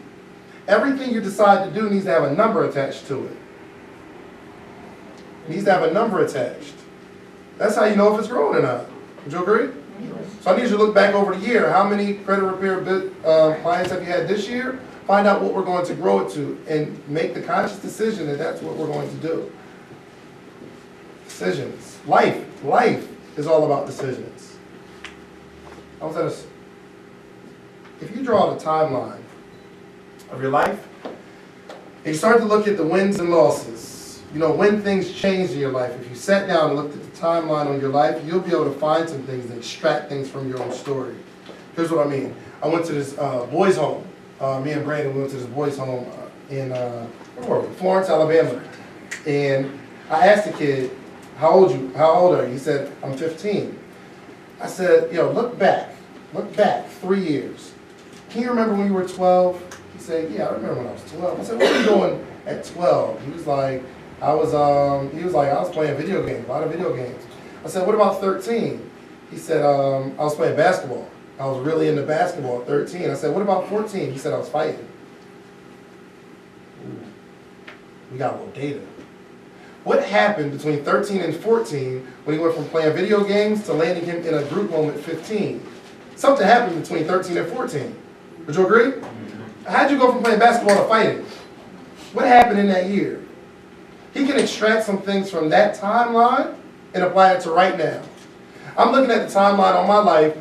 Everything you decide to do needs to have a number attached to it. It needs to have a number attached. That's how you know if it's growing or not. Would you agree? So I need you to look back over the year. How many credit repair clients have you had this year? Find out what we're going to grow it to and make the conscious decision that that's what we're going to do. Decisions. Life is all about decisions. If you draw the timeline of your life, and you start to look at the wins and losses, you know, when things change in your life, if you sat down and looked at the timeline on your life, you'll be able to find some things and extract things from your own story. Here's what I mean. I went to this boys' home. Me and Brandon went to this boys' home in Florence, Alabama. And I asked the kid, how old are you? He said, I'm 15. I said, look back 3 years. Can you remember when you were 12? He said, yeah, I remember when I was 12. I said, what were you doing at 12? He was like, I was playing video games, a lot of video games. I said, what about 13? He said, I was playing basketball. I was really into basketball at 13. I said, what about 14? He said, I was fighting. Ooh, we got a little data. What happened between 13 and 14 when he went from playing video games to landing him in a group home at 15? Something happened between 13 and 14. Would you agree? How'd you go from playing basketball to fighting? What happened in that year? He can extract some things from that timeline and apply it to right now. I'm looking at the timeline on my life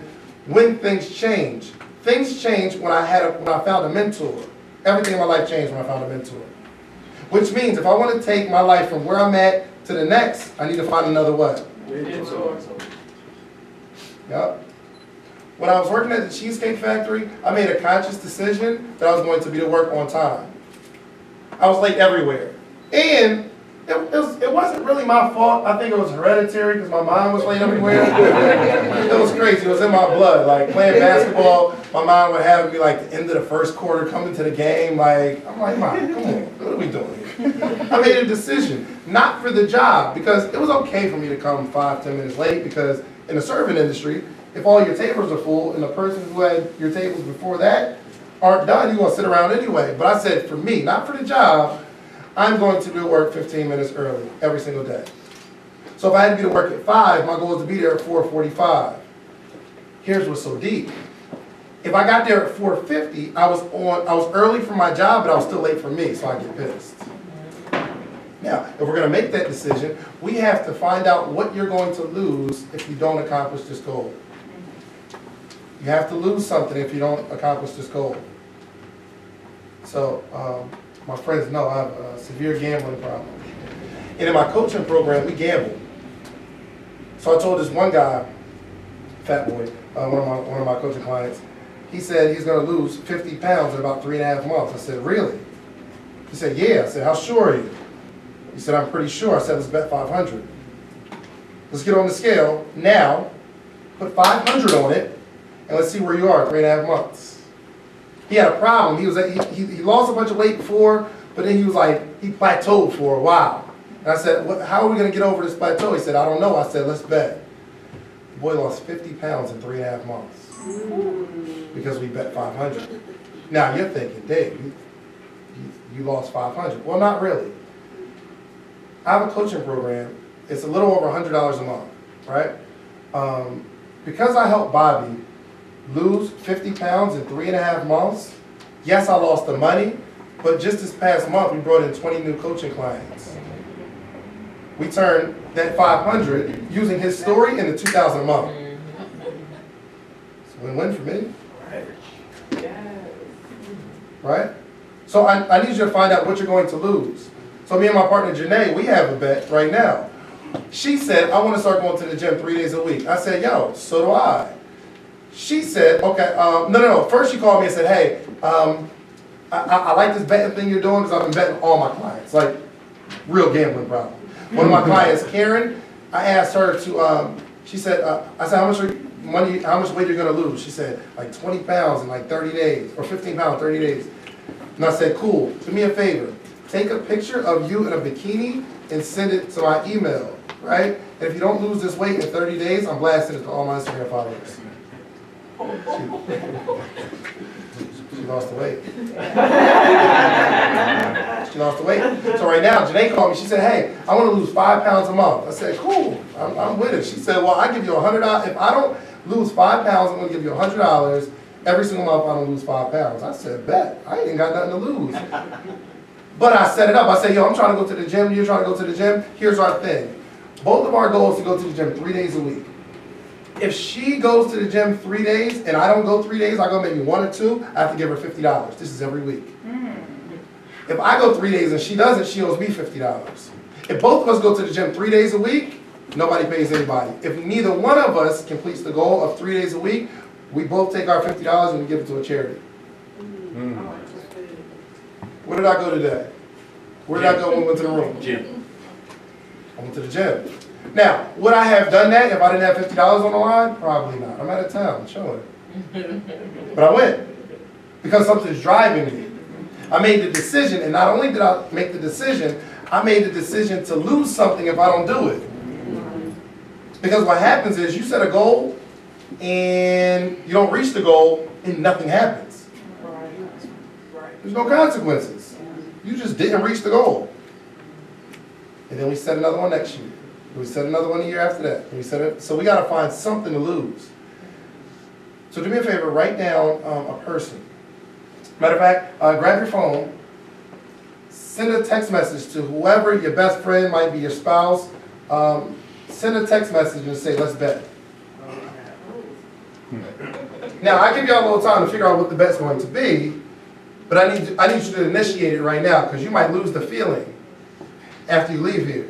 when things change. Things change when I found a mentor. Everything in my life changed when I found a mentor. Which means if I want to take my life from where I'm at to the next, I need to find another what? Mentor. Yep. When I was working at the Cheesecake Factory, I made a conscious decision that I was going to be to work on time. I was late everywhere. And it wasn't really my fault. I think it was hereditary because my mom was late everywhere. It was crazy. It was in my blood. Like playing basketball, my mom would have me like the end of the first quarter coming to the game. Like, I'm like, Mom, come on, what are we doing here? I made a decision, not for the job, because it was okay for me to come 5-10 minutes late because in the serving industry, if all your tables are full and the person who had your tables before that aren't done, you're going to sit around anyway. But I said, for me, not for the job, I'm going to do work 15 minutes early every single day. So if I had to be to work at 5, my goal is to be there at 4:45. Here's what's so deep. If I got there at 4:50, I was early for my job, but I was still late for me, so I get pissed. Now, if we're going to make that decision, we have to find out what you're going to lose if you don't accomplish this goal. You have to lose something if you don't accomplish this goal. So, my friends know I have a severe gambling problem. And in my coaching program, we gamble. So I told this one guy, fat boy, one of my coaching clients, he said he's gonna lose 50 pounds in about 3.5 months. I said, really? He said, yeah. I said, how sure are you? He said, I'm pretty sure. I said, let's bet 500. Let's get on the scale now, put 500 on it, and let's see where you are in 3.5 months. He had a problem. He lost a bunch of weight before, but then he was like, he plateaued for a while. And I said, how are we going to get over this plateau? He said, I don't know. I said, let's bet. The boy lost 50 pounds in 3.5 months because we bet 500. Now you're thinking, Dave, you lost 500. Well, not really. I have a coaching program. It's a little over $100 a month, right? Because I helped Bobby lose 50 pounds in 3.5 months, yes, I lost the money, but just this past month, we brought in 20 new coaching clients. We turned that 500 using his story into 2,000 a month. It's a win-win for me. Right? So I need you to find out what you're going to lose. So me and my partner Janae, we have a bet right now. She said, I want to start going to the gym 3 days a week. I said, yo, so do I. She said, okay, no. First she called me and said, hey, I like this betting thing you're doing because I've been betting all my clients. Like, real gambling problem. One of my clients, Karen, I asked her to, she said, I said, how much weight you're going to lose? She said, like 20 pounds in like 30 days, or 15 pounds, 30 days. And I said, cool, do me a favor. Take a picture of you in a bikini and send it to my email, right? And if you don't lose this weight in 30 days, I'm blasting it to all my Instagram followers. She lost the weight. She lost the weight. So right now, Janae called me. She said, hey, I want to lose 5 pounds a month. I said, cool, I'm with it. She said, well, I give you $100. If I don't lose 5 pounds, I'm going to give you $100 every single month if I don't lose 5 pounds. I said, bet. I ain't got nothing to lose. But I set it up. I said, yo, I'm trying to go to the gym. You're trying to go to the gym. Here's our thing. Both of our goals to go to the gym 3 days a week. If she goes to the gym 3 days and I don't go 3 days, I go maybe 1 or 2, I have to give her $50. This is every week. If I go 3 days and she doesn't, she owes me $50. If both of us go to the gym 3 days a week, nobody pays anybody. If neither one of us completes the goal of 3 days a week, we both take our $50 and we give it to a charity. Where did I go today? Where did I go when we went to the room? Gym. I went to the gym. Now, would I have done that if I didn't have $50 on the line? Probably not. I'm out of town, showing it. But I went because something's driving me. I made the decision, and not only did I make the decision, I made the decision to lose something if I don't do it. Because what happens is you set a goal, and you don't reach the goal, and nothing happens. There's no consequences. You just didn't reach the goal. And then we set another one next year. We set another one the year after that. And we set it. So we got to find something to lose. So do me a favor, write down a person. Matter of fact, grab your phone, send a text message to whoever your best friend might be, your spouse. Send a text message and say, let's bet. Now, I give y'all a little time to figure out what the bet's going to be, but I need you to initiate it right now because you might lose the feeling after you leave here,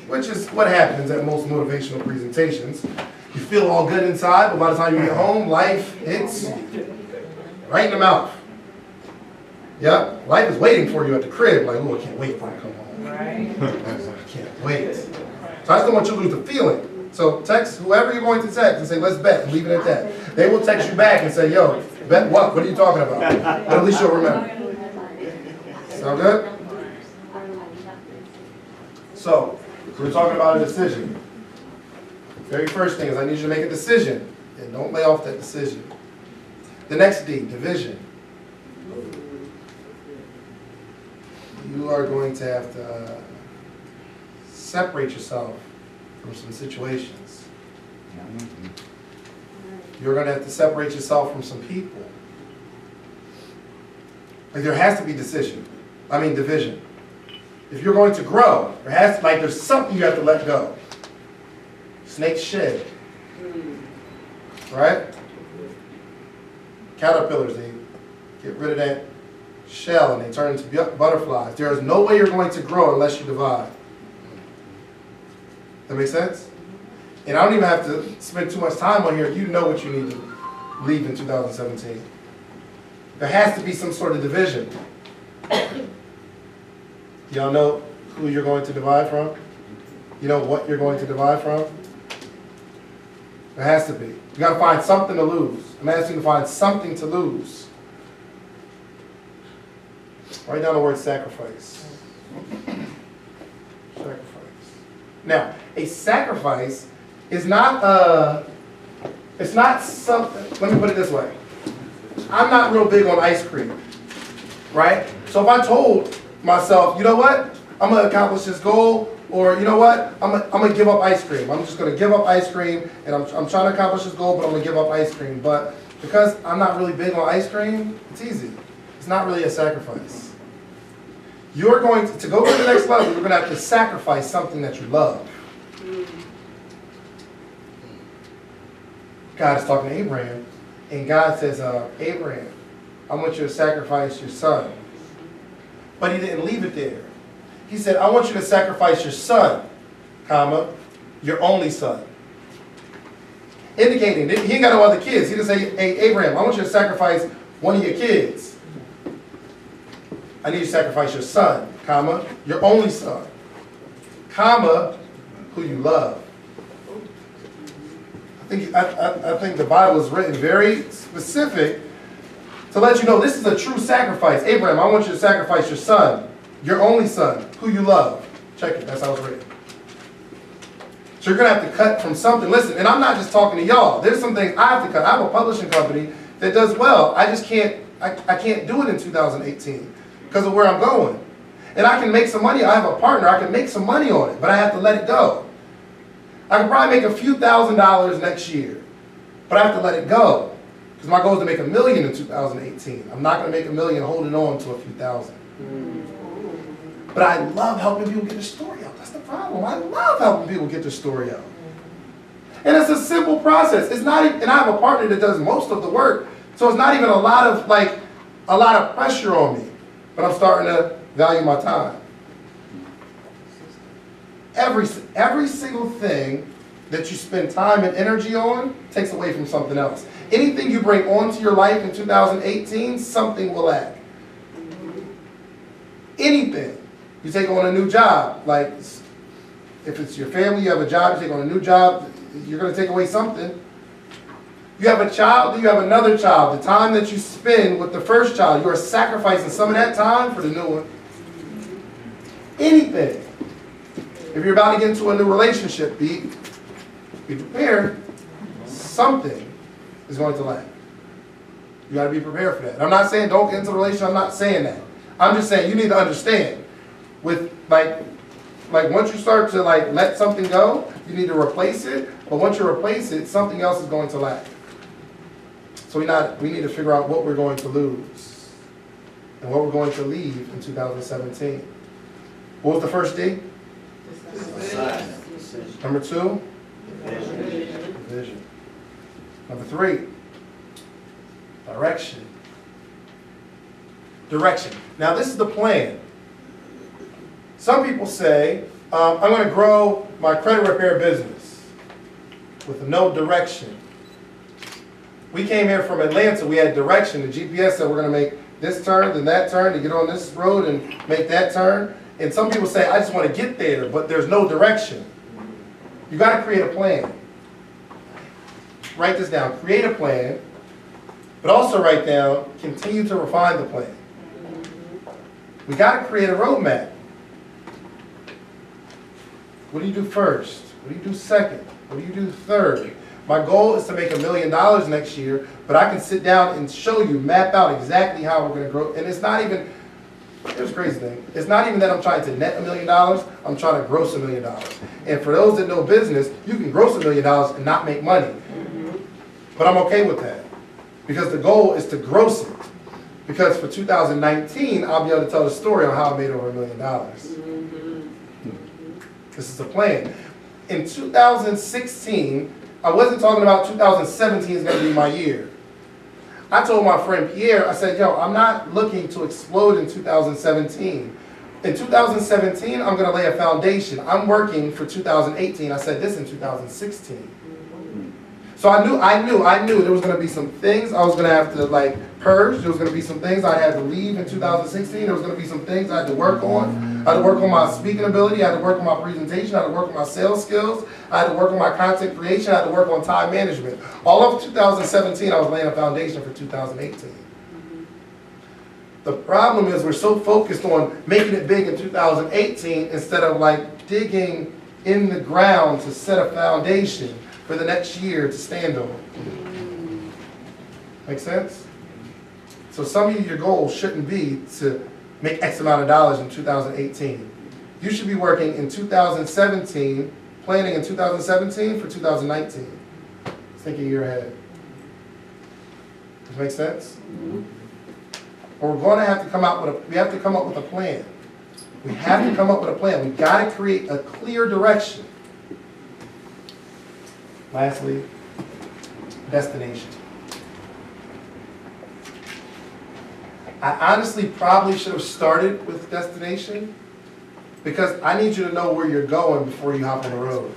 which is what happens at most motivational presentations. You feel all good inside, but by the time you get home, life hits right in the mouth. Yeah, life is waiting for you at the crib, like, oh, I can't wait for him to come home. Right. I can't wait. So I just don't want you to lose the feeling. So text whoever you're going to text and say, let's bet, and leave it at that. They will text you back and say, yo, bet what? What are you talking about? But at least you'll remember. Sound good? So, we're talking about a decision. Very first thing is I need you to make a decision. And don't lay off that decision. The next D, division. You are going to have to separate yourself from some situations. You're going to have to separate yourself from some people. Like there has to be division. If you're going to grow, there's something you have to let go. Snakes shed. Right? Caterpillars, they get rid of that shell and they turn into butterflies. There is no way you're going to grow unless you divide. That make sense? And I don't even have to spend too much time on here. You know what you need to leave in 2017. there has to be some sort of division. Y'all know who you're going to divide from? You know what you're going to divide from? There has to be. You got to find something to lose. I'm asking you to find something to lose. Write down the word sacrifice. Sacrifice. Now, a sacrifice is not it's not something, let me put it this way. I'm not real big on ice cream, right? So if I told myself, you know what, I'm going to accomplish this goal, or you know what, I'm going to give up ice cream. I'm just going to give up ice cream, and I'm trying to accomplish this goal, but I'm going to give up ice cream. But because I'm not really big on ice cream, it's easy. It's not really a sacrifice. You're going to go to the next level, you're going to have to sacrifice something that you love. God is talking to Abraham, and God says, Abraham, I want you to sacrifice your son. But he didn't leave it there. He said, I want you to sacrifice your son, comma, your only son. Indicating, he ain't got no other kids. He didn't say, hey, Abraham, I want you to sacrifice one of your kids. I need you to sacrifice your son, comma, your only son, comma, who you love. I think the Bible is written very specific to let you know this is a true sacrifice. Abraham, I want you to sacrifice your son, your only son, who you love. Check it, that's how it's written. So you're going to have to cut from something. Listen, and I'm not just talking to y'all. There's some things I have to cut. I have a publishing company that does well. I just can't, I can't do it in 2018 because of where I'm going. And I can make some money. I have a partner. I can make some money on it, but I have to let it go. I can probably make a few $1,000s next year, but I have to let it go because my goal is to make $1 million in 2018. I'm not going to make $1 million holding on to a few thousand. But I love helping people get their story out. That's the problem. I love helping people get their story out. And it's a simple process. It's not even, and I have a partner that does most of the work, so it's not even a lot of pressure on me. But I'm starting to value my time. Every single thing that you spend time and energy on takes away from something else. Anything you bring onto your life in 2018, something will lack. Anything. You take on a new job, like if it's your family, you have a job, you take on a new job, you're going to take away something. You have a child, you have another child. The time that you spend with the first child, you are sacrificing some of that time for the new one. Anything. If you're about to get into a new relationship, be prepared. Something is going to lack. You got to be prepared for that. I'm not saying don't get into a relationship. I'm not saying that. I'm just saying you need to understand. With like once you start to let something go, you need to replace it. But once you replace it, something else is going to lack. So we need to figure out what we're going to lose and what we're going to leave in 2017. What was the first D? Number 2? Vision. Number 3? Direction. Direction. Now this is the plan. Some people say, I'm going to grow my credit repair business with no direction. We came here from Atlanta, we had direction. The GPS said we're going to make this turn, then that turn, to get on this road and make that turn. And some people say, I just want to get there, but there's no direction. You got to create a plan. Write this down. Create a plan, but also write down, continue to refine the plan. We got to create a roadmap. What do you do first? What do you do second? What do you do third? My goal is to make $1 million next year, but I can sit down and show you, map out exactly how we're going to grow. And it's not even, here's the crazy thing, it's not even that I'm trying to net $1 million, I'm trying to gross $1 million. And for those that know business, you can gross $1 million and not make money. But I'm okay with that, because the goal is to gross it. Because for 2019, I'll be able to tell the story on how I made over $1 million. This is the plan. In 2016, I wasn't talking about 2017 is going to be my year. I told my friend Pierre, I said, yo, I'm not looking to explode in 2017. In 2017, I'm going to lay a foundation. I'm working for 2018. I said this in 2016. So I knew there was gonna be some things I was gonna have to like purge. There was gonna be some things I had to leave in 2016. There was gonna be some things I had to work on. I had to work on my speaking ability. I had to work on my presentation. I had to work on my sales skills. I had to work on my content creation. I had to work on time management. All of 2017, I was laying a foundation for 2018. The problem is we're so focused on making it big in 2018 instead of like digging in the ground to set a foundation for the next year to stand on. Make sense? So some of your goals shouldn't be to make X amount of dollars in 2018. You should be working in 2017, planning in 2017 for 2019. Think a year ahead. Does that make sense? Or we're going to have to come out with we have to come up with a plan. We have to come up with a plan. We've got to create a clear direction. Lastly, destination. I honestly probably should have started with destination because I need you to know where you're going before you hop on the road.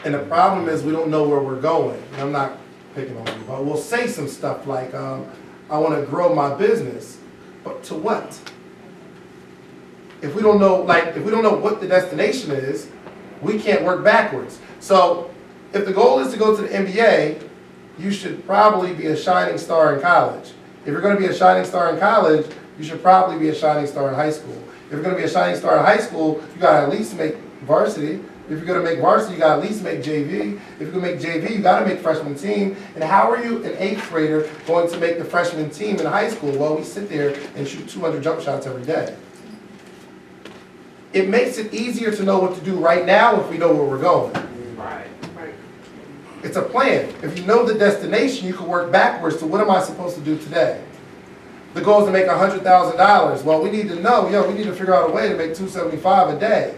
And the problem is we don't know where we're going. And I'm not picking on you, but we'll say some stuff like, I want to grow my business, but to what? If we don't know, what the destination is, we can't work backwards. So if the goal is to go to the NBA, you should probably be a shining star in college. If you're going to be a shining star in college, you should probably be a shining star in high school. If you're going to be a shining star in high school, you got to at least make varsity. If you're going to make varsity, you got to at least make JV. If you're going to make JV, you got to make freshman team. And how are you, an 8th grader, going to make the freshman team in high school? Well, we sit there and shoot 200 jump shots every day. It makes it easier to know what to do right now if we know where we're going. Right. It's a plan. If you know the destination, you can work backwards to what am I supposed to do today? The goal is to make $100,000. Well, we need to know, we need to figure out a way to make $275 a day.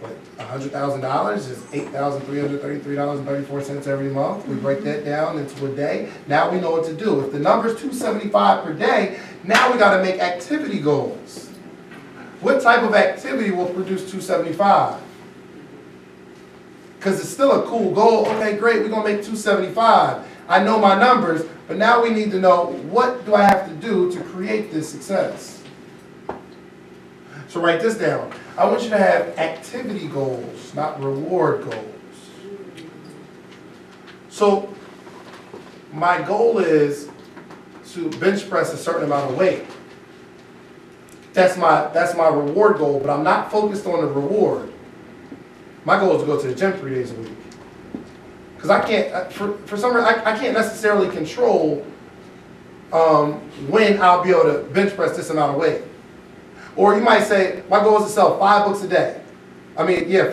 But $100,000 is $8,333.34 every month. We break that down into a day. Now we know what to do. If the number is $275 per day, now we got to make activity goals. What type of activity will produce $275? Because it's still a cool goal. Okay, great, we're going to make $275. I know my numbers, but now we need to know what do I have to do to create this success. So write this down. I want you to have activity goals, not reward goals. So my goal is to bench press a certain amount of weight. That's my reward goal, but I'm not focused on the reward. My goal is to go to the gym 3 days a week. Because I can't, for some reason, I can't necessarily control when I'll be able to bench press this amount of weight. Or you might say, my goal is to sell 5 books a day. I mean, yeah,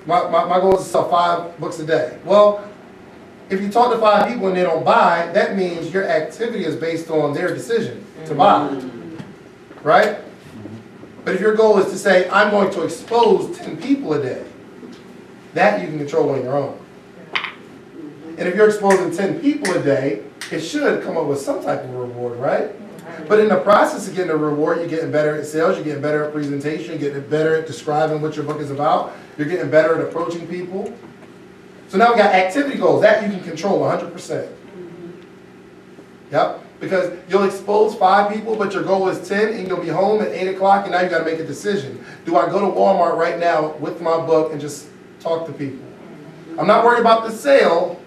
my goal is to sell 5 books a day. Well, if you talk to 5 people and they don't buy, that means your activity is based on their decision to buy. Right? But if your goal is to say, I'm going to expose 10 people a day, that you can control on your own. And if you're exposing 10 people a day, it should come up with some type of reward, right? But in the process of getting a reward, you're getting better at sales, you're getting better at presentation, you're getting better at describing what your book is about, you're getting better at approaching people. So now we got activity goals, that you can control 100%. Yep, because you'll expose 5 people, but your goal is 10, and you'll be home at 8 o'clock, and now you got to make a decision. Do I go to Walmart right now with my book and just talk to people? I'm not worried about the sale,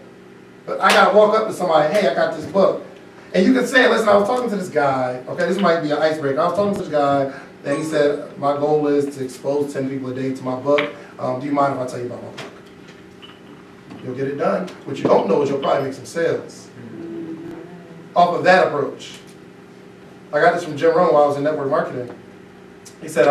but I got to walk up to somebody, hey, I got this book. And you can say, listen, I was talking to this guy, okay, this might be an icebreaker. I was talking to this guy, and he said, my goal is to expose 10 people a day to my book. Do you mind if I tell you about my book? You'll get it done. What you don't know is you'll probably make some sales off of that approach. I got this from Jim Rohn while I was in network marketing. He said,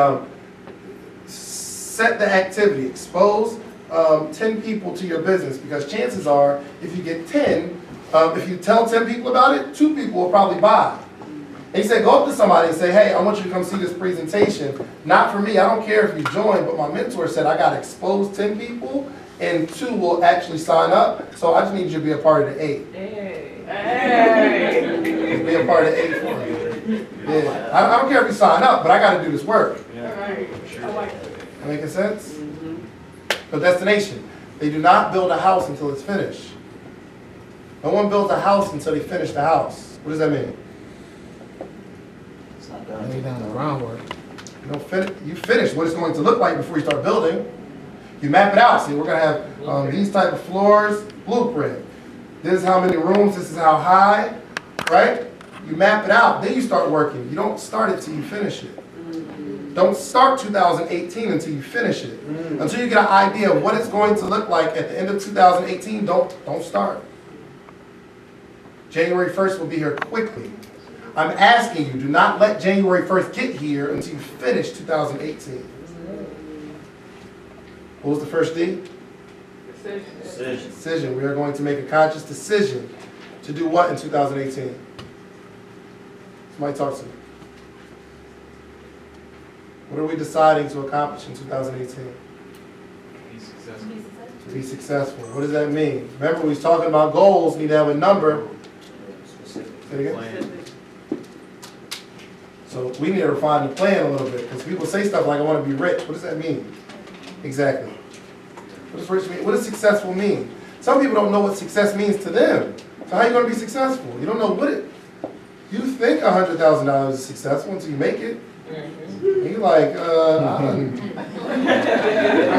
set the activity, expose 10 people to your business, because chances are, if you get 10, if you tell 10 people about it, 2 people will probably buy. And he said, go up to somebody and say, hey, I want you to come see this presentation. Not for me, I don't care if you join, but my mentor said I got to expose 10 people, and 2 will actually sign up, so I just need you to be a part of the 8. Hey. Be a part of the 8 for me. Yeah. I don't care if you sign up, but I got to do this work. Yeah. Sure. Making sense? So destination. They do not build a house until it's finished. No one builds a house until they finish the house. What does that mean? Lay down the groundwork. You finish what it's going to look like before you start building. You map it out. See, we're going to have these type of floors, blueprint. This is how many rooms, this is how high, right? You map it out, then you start working. You don't start it till you finish it. Don't start 2018 until you finish it. Until you get an idea of what it's going to look like at the end of 2018, don't start. January 1st will be here quickly. I'm asking you, do not let January 1st get here until you finish 2018. What was the first D? Decision. We are going to make a conscious decision to do what in 2018? Somebody talk to me. What are we deciding to accomplish in 2018? Be successful. To be successful. What does that mean? Remember, we was talking about goals, need to have a number. Say it again? Plan. So we need to refine the plan a little bit, because people say stuff like, I want to be rich. What does that mean? Exactly. What does rich mean? What does successful mean? Some people don't know what success means to them. So how are you going to be successful? You don't know what it... You think $100,000 is successful until you make it. And you're like, I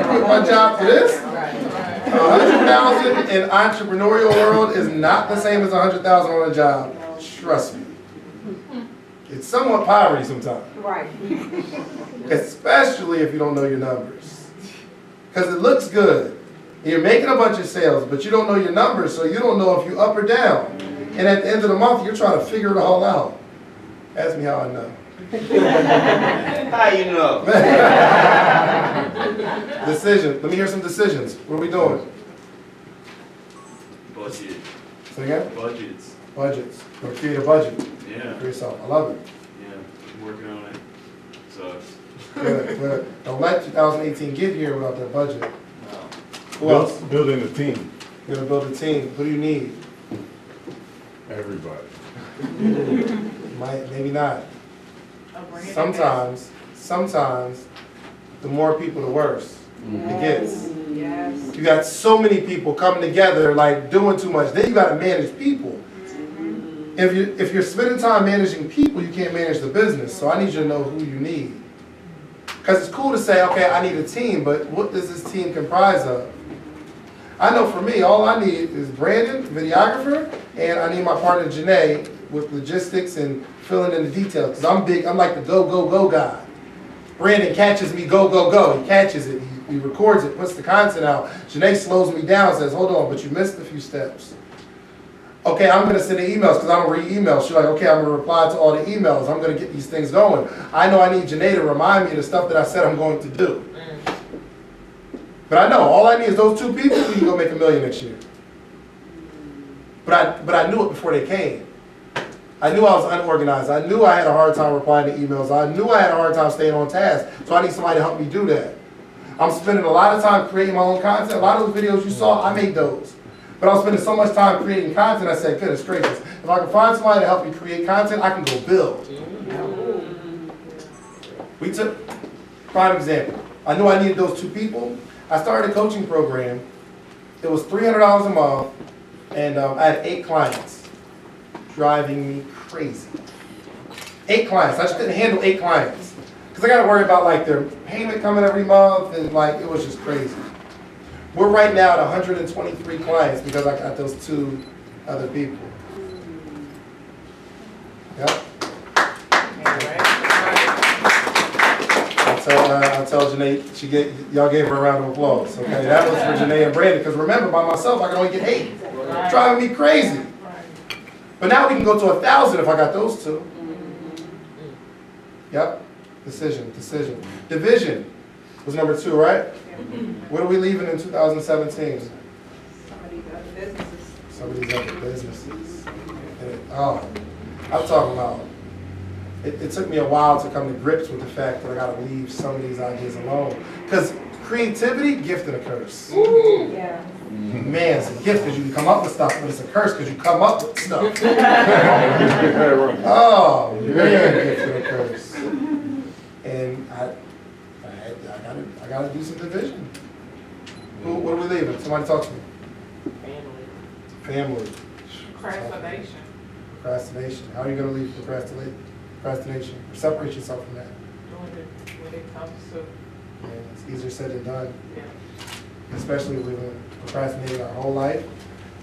quit my job for this? 100,000 in entrepreneurial world is not the same as 100,000 on a job. Trust me. It's somewhat poverty sometimes. Right. Especially if you don't know your numbers. Because it looks good. You're making a bunch of sales, but you don't know your numbers, so you don't know if you're up or down. And at the end of the month, you're trying to figure it all out. Ask me how I know. How you know? Decision. Let me hear some decisions. What are we doing? Budget. Say again? Budgets. Budgets. Or create a budget Yeah. for yourself. I love it. Yeah. I'm working on it. Sucks. Good. Don't let 2018 get here without that budget. No. Who else? Building a team, You're going to build a team. Who do you need? everybody. Maybe not. Sometimes, the more people, the worse it gets. Yes. You got so many people coming together, like doing too much. Then you got to manage people. If you're spending time managing people, you can't manage the business. So I need you to know who you need. Because it's cool to say, okay, I need a team, but what does this team comprise of? I know for me, all I need is Brandon, videographer, and I need my partner Janae with logistics and filling in the details. Because I'm big, I'm like the go guy. Brandon catches me go. He catches it, he records it, puts the content out. Janae slows me down, says, hold on, but you missed a few steps. Okay, I'm going to send the emails because I don't read emails. She's like, okay, I'm going to reply to all the emails. I'm going to get these things going. I know I need Janae to remind me of the stuff that I said I'm going to do. But I know, all I need is those two people, we can go make $1 million next year. But I knew it before they came. I knew I was unorganized. I knew I had a hard time replying to emails. I knew I had a hard time staying on task. So I need somebody to help me do that. I'm spending a lot of time creating my own content. A lot of those videos you saw, I made those. But I was spending so much time creating content, I said, goodness gracious, if I can find somebody to help me create content, I can go build. We took, prime example, I knew I needed those two people. I started a coaching program. It was $300 a month, and I had 8 clients, driving me crazy. 8 clients, I just couldn't handle 8 clients. Because I got to worry about like their payment coming every month, and like, it was just crazy. We're right now at 123 clients because I got those 2 other people. Yep. I tell Janae, y'all gave her a round of applause. Okay, that was for Janae and Brandon. Because remember, by myself, I can only get 8. It's driving me crazy. But now we can go to 1,000 if I got those 2. Yep. Decision. Division was number 2, right? What are we leaving in 2017? Somebody's other businesses. I'm talking about, it took me a while to come to grips with the fact that I got to leave some of these ideas alone. Because creativity, gift and a curse. Yeah. Man, it's a gift because you can come up with stuff, but it's a curse because you come up with stuff. Oh, man, gift and a curse. And I gotta do some division. What are we leaving? Somebody talk to me. Family. Procrastination. Procrastination. How are you going to leave procrastination? Or separate yourself from that? Doing it when it comes to, And it's easier said than done. yeah. Especially if we've been procrastinating our whole life.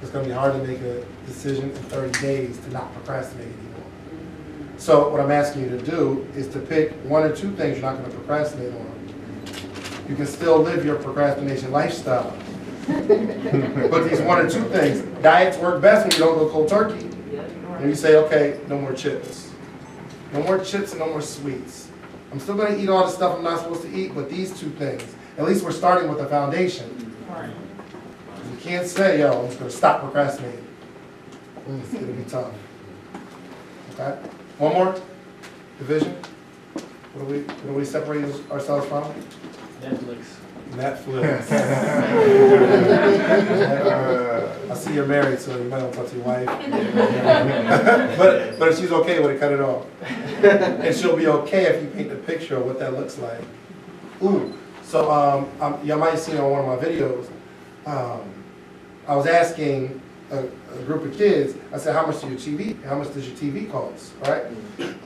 It's going to be hard to make a decision in 30 days to not procrastinate anymore. So what I'm asking you to do is to pick one or two things you're not going to procrastinate on. You can still live your procrastination lifestyle. But these one or two things, diets work best when you don't go cold turkey. And you say, okay, no more chips. No more chips and no more sweets. I'm still going to eat all the stuff I'm not supposed to eat, but these two things, at least we're starting with a foundation. Right. You can't say, yo, I'm just going to stop procrastinating. It's going to be tough. Okay? One more? Division? What do we separate ourselves from? Netflix. Netflix. I see you're married, so you might want to talk to your wife. but if she's okay with it, cut it off. And she'll be okay if you paint a picture of what that looks like. Ooh. So y'all might have seen on one of my videos, I was asking a group of kids, I said, how much does your TV cost, right?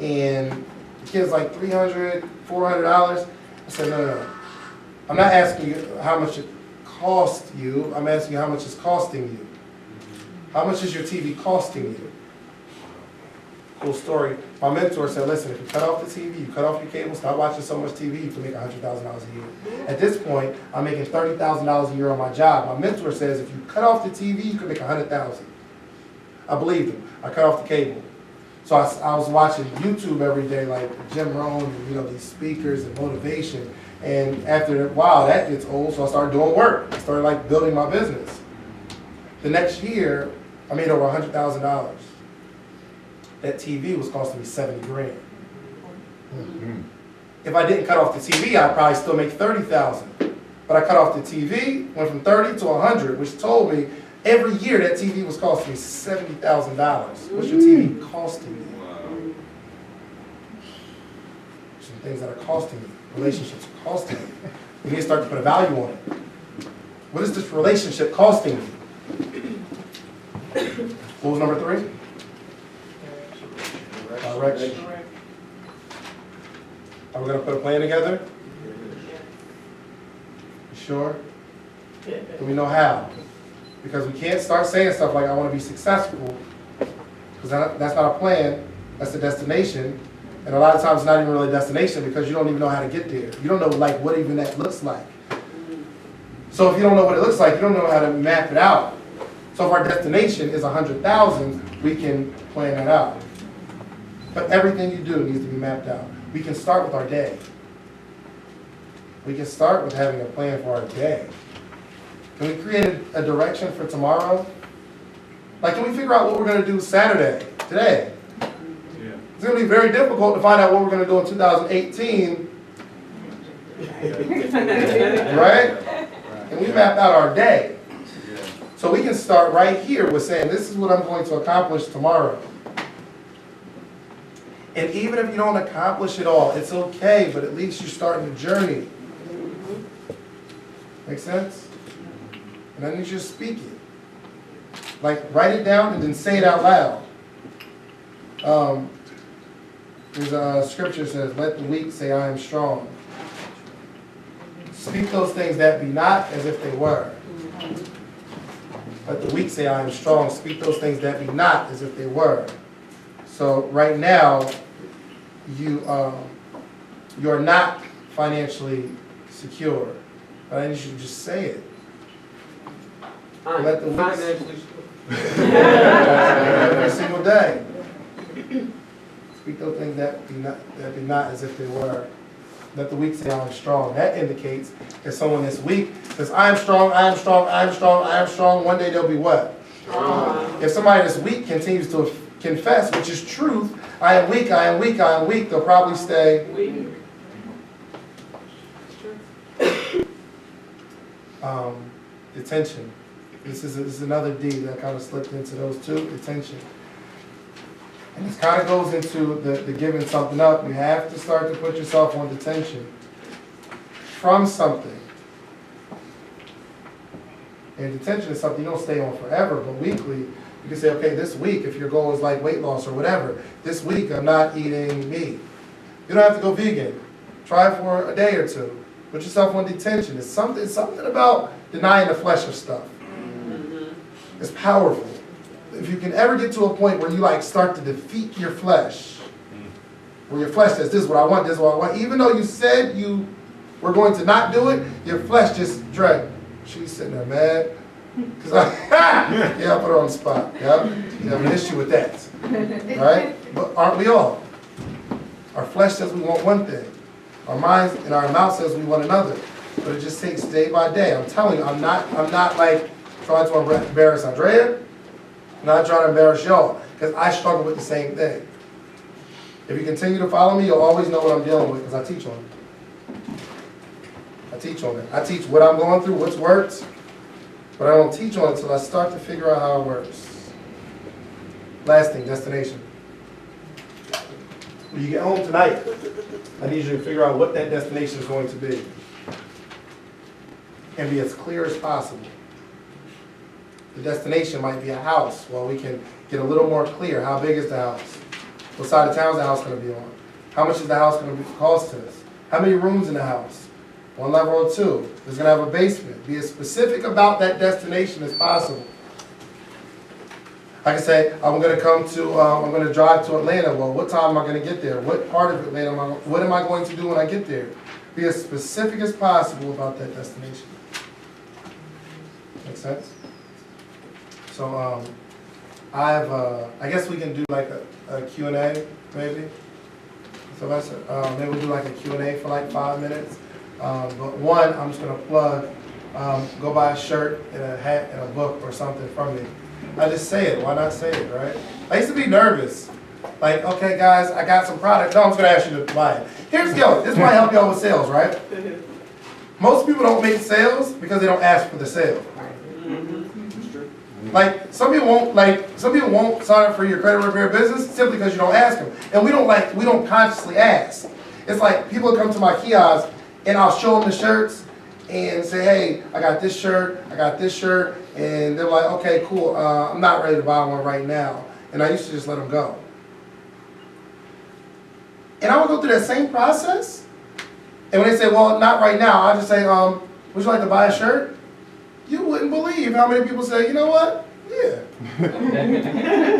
And the kid's like $300, $400. I said, no. I'm not asking you how much it cost you, I'm asking you how much it's costing you. How much is your TV costing you? Cool story. My mentor said, listen, if you cut off the TV, you cut off your cable, stop watching so much TV, you can make $100,000 a year. At this point, I'm making $30,000 a year on my job. My mentor says, if you cut off the TV, you can make $100,000. I believed him. I cut off the cable. So I was watching YouTube every day, like Jim Rohn, and, these speakers and motivation. And after a while, that gets old, so I started doing work. I started building my business. The next year, I made over $100,000. That TV was costing me $70,000. If I didn't cut off the TV, I'd probably still make $30,000. But I cut off the TV, went from 30 to 100, which told me every year that TV was costing me $70,000. What's your TV costing you? Wow. Some things that are costing you. Relationships are costing you. You need to start to put a value on it. What is this relationship costing you? What was number 3? Direction. Are we going to put a plan together? You sure? Do we know how? Because we can't start saying stuff like, I want to be successful, because that's not a plan, that's a destination. And a lot of times it's not even really a destination because you don't even know how to get there. You don't know what even that looks like. So if you don't know what it looks like, you don't know how to map it out. So if our destination is 100,000, we can plan that out. But everything you do needs to be mapped out. We can start with our day. We can start with having a plan for our day. Can we create a direction for tomorrow? Can we figure out what we're going to do Saturday, today? Yeah. It's going to be very difficult to find out what we're going to do in 2018. Right? And we mapped out our day. Yeah. So we can start right here with saying, this is what I'm going to accomplish tomorrow. And even if you don't accomplish it all, it's okay, but at least you're starting the journey. Make sense? And I need you to speak it. Write it down and then say it out loud. There's a scripture that says, let the weak say, I am strong. Speak those things that be not as if they were. Let the weak say, I am strong. Speak those things that be not as if they were. So right now, you're not financially secure. But I need you to just say it. Let the weak every single day. Speak those things that be not as if they were. Let the weak say, I am strong. That indicates that someone that's weak says, I am strong, I am strong, I am strong, I am strong. One day they'll be what? Strong. If somebody that's weak continues to confess, which is truth, I am weak, I am weak, I am weak, they'll probably stay weak. Detention. This is another D that kind of slipped into those two. Detention. And this kind of goes into the giving something up. You have to start to put yourself on detention from something. And detention is something you don't stay on forever, but weekly, you can say, okay, this week, if your goal is like weight loss or whatever, this week I'm not eating meat. You don't have to go vegan. Try it for a day or two. Put yourself on detention. It's something about denying the flesh of stuff. It's powerful. If you can ever get to a point where you like start to defeat your flesh, where your flesh says, this is what I want, this is what I want, even though you said you were going to not do it, your flesh just dragged. She's sitting there mad. Yeah, I put her on the spot. Yeah, you have an issue with that. Right? But aren't we all? Our flesh says we want one thing. Our minds and our mouth says we want another. But it just takes day by day. I'm telling you, I'm not like trying to embarrass Andrea. I'm not trying to embarrass y'all. Because I struggle with the same thing. If you continue to follow me, you'll always know what I'm dealing with because I teach on it. I teach on it. I teach what I'm going through, what's worked. But I don't teach on it until I start to figure out how it works. Last thing, destination. When you get home tonight, I need you to figure out what that destination is going to be. And be as clear as possible. The destination might be a house. Well, we can get a little more clear. How big is the house? What side of town is the house going to be on? How much is the house going to cost us? How many rooms in the house? 1 level or 2? It's going to have a basement. Be as specific about that destination as possible. I can say, I'm going to drive to Atlanta. Well, what time am I going to get there? What part of Atlanta what am I going to do when I get there? Be as specific as possible about that destination. Make sense? So, I guess we can do like a Q&A, maybe. So that's maybe we'll do like a Q&A for like 5 minutes. But one, I'm just going to plug, go buy a shirt and a hat and a book or something from me. I just say it. Why not say it, right? I used to be nervous. Like, okay, guys, I got some product. No, I'm just going to ask you to buy it. Here's the deal. This might help y'all with sales, right? Most people don't make sales because they don't ask for the sale. Like some people won't sign up for your credit repair business simply because you don't ask them. And we don't consciously ask. It's like people come to my kiosk and I'll show them the shirts and say, hey, I got this shirt, and they're like, okay, cool, I'm not ready to buy one right now. And I used to just let them go. And I would go through that same process. And when they say, well, not right now, I just say, would you like to buy a shirt? You wouldn't believe how many people say, you know what? Yeah.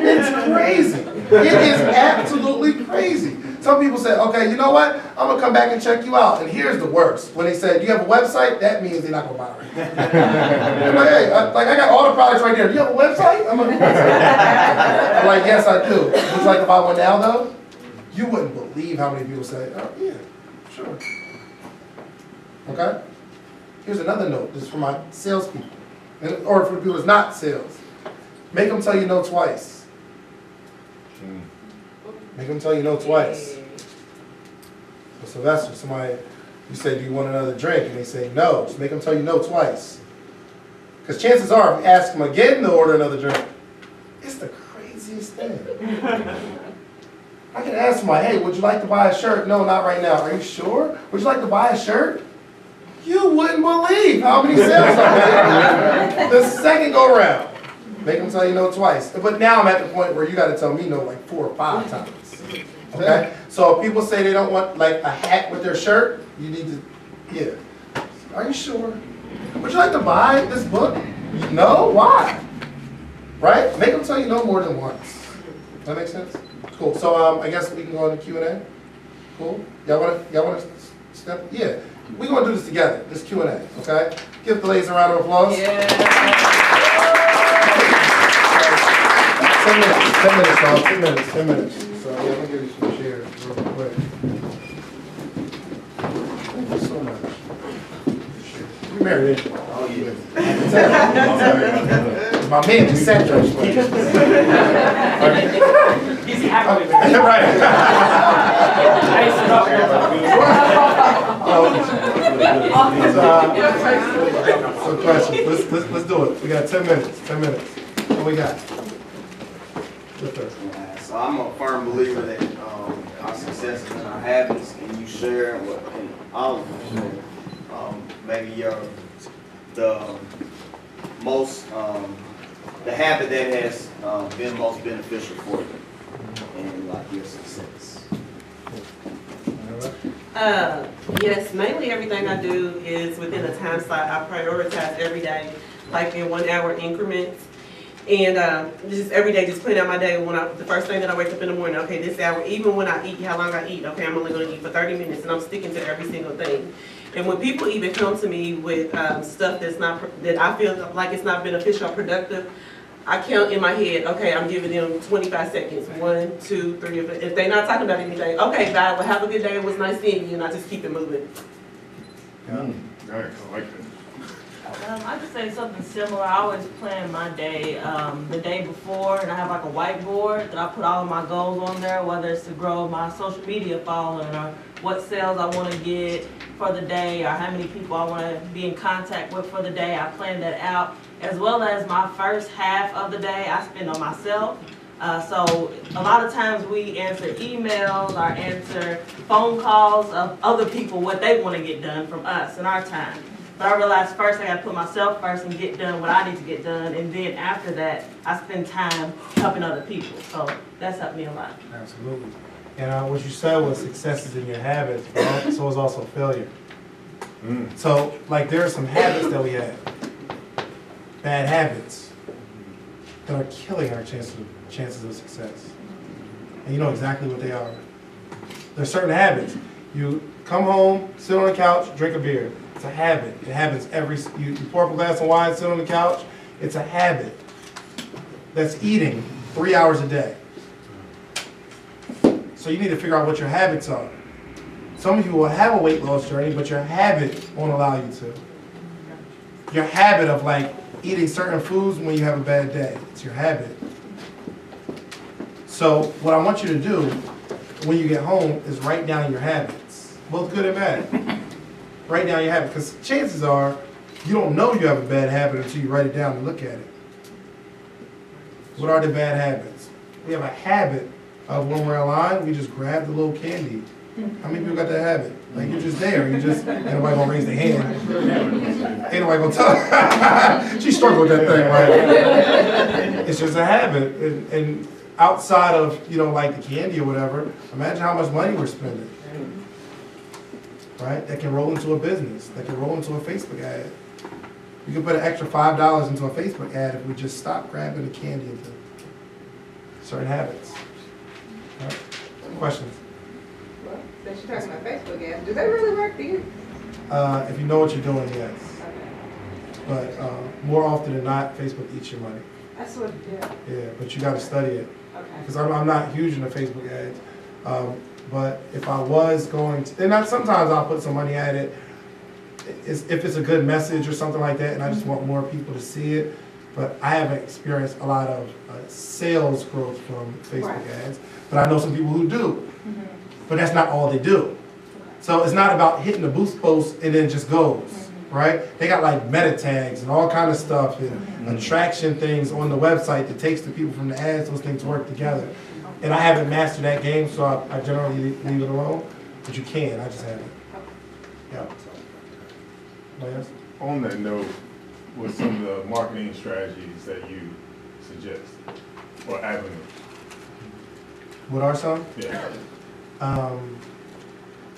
It's crazy. It is absolutely crazy. Some people say, okay, you know what? I'm going to come back and check you out. And here's the worst. When they say, do you have a website? That means they're not going to buy it. I'm like, hey, I got all the products right there. Do you have a website? I'm like, yes, I do. Would you like to buy one now, though? You wouldn't believe how many people say, oh, yeah, sure. Okay? Here's another note. This is for my salespeople. Or for people that's not sales. Make them tell you no twice. Make them tell you no twice. So Sylvester, somebody, you say, do you want another drink? And they say no. Just make them tell you no twice. Because chances are, if you ask them again to order another drink, it's the craziest thing. I can ask somebody, hey, would you like to buy a shirt? No, not right now. Are you sure? Would you like to buy a shirt? You wouldn't believe how many sales I made the second go around. Make them tell you no twice. But now I'm at the point where you got to tell me no like 4 or 5 times. Okay? So if people say they don't want like a hat with their shirt, you need to, yeah. Are you sure? Would you like to buy this book? No? Why? Right? Make them tell you no more than once. Does that make sense? Cool. So I guess we can go into Q&A. Cool. Y'all want to step? Yeah. We're going to do this together. This Q&A. Okay? Give the ladies a round of applause. Yeah. 10 minutes, y'all. 10 minutes. So yeah, let me give you some shares real quick. Thank you so much. You married, ain't you? Oh, yeah. I can tell. My man just sat there. He's happy. Right. So questions. Let's do it. We got 10 minutes. 10 minutes. What we got? So I'm a firm believer that our successes and our habits, and you share what and all of us share. Maybe the the habit that has been most beneficial for you and like your success? Yes, mainly everything I do is within a time slot. I prioritize every day, like in 1 hour increments. And just every day, just plan out my day. The first thing that I wake up in the morning, okay, this hour, even when I eat, how long I eat, okay, I'm only gonna eat for 30 minutes and I'm sticking to every single thing. And when people even come to me with stuff that I feel like it's not beneficial or productive, I count in my head, okay, I'm giving them 25 seconds. 1, 2, 3. If they're not talking about anything, okay, bye, well, have a good day. It was nice seeing you, and I just keep it moving. Nice, I like that. I just say something similar. I always plan my day the day before, and I have like a whiteboard that I put all of my goals on there, whether it's to grow my social media following or what sales I want to get for the day or how many people I want to be in contact with for the day. I plan that out, as well as my first half of the day I spend on myself. So a lot of times we answer emails or answer phone calls of other people, what they want to get done from us in our time. But I realized first I got to put myself first and get done what I need to get done, and then after that I spend time helping other people. So that's helped me a lot. Absolutely. And what you said was success is in your habits, but so is also failure. So, like, there are some habits that we have, bad habits, that are killing our chances of success. And you know exactly what they are. There's certain habits. You come home, sit on the couch, drink a beer. It's a habit. It happens you pour up a glass of wine, sit on the couch. It's a habit. That's eating 3 hours a day. So you need to figure out what your habits are. Some of you will have a weight loss journey, but your habit won't allow you to. Your habit of like eating certain foods when you have a bad day. It's your habit. So what I want you to do when you get home is write down your habits, both good and bad. Write down your habit, because chances are you don't know you have a bad habit until you write it down and look at it. What are the bad habits? We have a habit of when we're in line, we just grab the little candy. How many people got that habit? Like, you're just there, ain't nobody gonna raise their hand. Ain't nobody gonna tell. She struggled with that thing, right? It's just a habit. And outside of, like the candy or whatever, imagine how much money we're spending. Right? That can roll into a business. That can roll into a Facebook ad. You can put an extra $5 into a Facebook ad if we just stop grabbing the candy into certain habits. All right. Questions? Well, since you're talking about Facebook ads, do they really work for you? If you know what you're doing, yes. Okay. But more often than not, Facebook eats your money. That's what, Yeah, but you got to study it. Okay. Because I'm not huge into Facebook ads. But if I was going to, and sometimes I'll put some money at it, if it's a good message or something like that, and I just want more people to see it. But I haven't experienced a lot of sales growth from Facebook ads. But I know some people who do. But that's not all they do. So it's not about hitting the boost post and then just goes, right? They got like meta tags and all kind of stuff and attraction things on the website that takes the people from the ads. Those things work together. And I haven't mastered that game, so I generally leave it alone. But you can, I just haven't. Yeah. What else? On that note, what's some of the marketing strategies that you suggest or avenues? What are some? Yeah.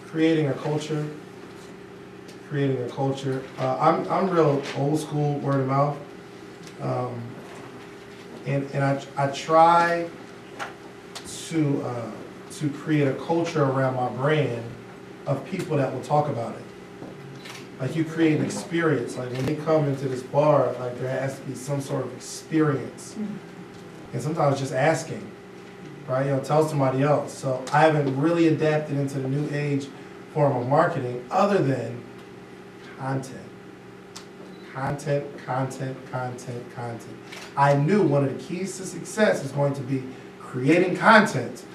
Creating a culture. I'm real old school, word of mouth. And I try to create a culture around my brand of people that will talk about it. Like, you create an experience. Like, when they come into this bar, like, there has to be some sort of experience. And sometimes just asking, right? Tell somebody else. So I haven't really adapted into the new age form of marketing other than content. Content. I knew one of the keys to success is going to be creating content.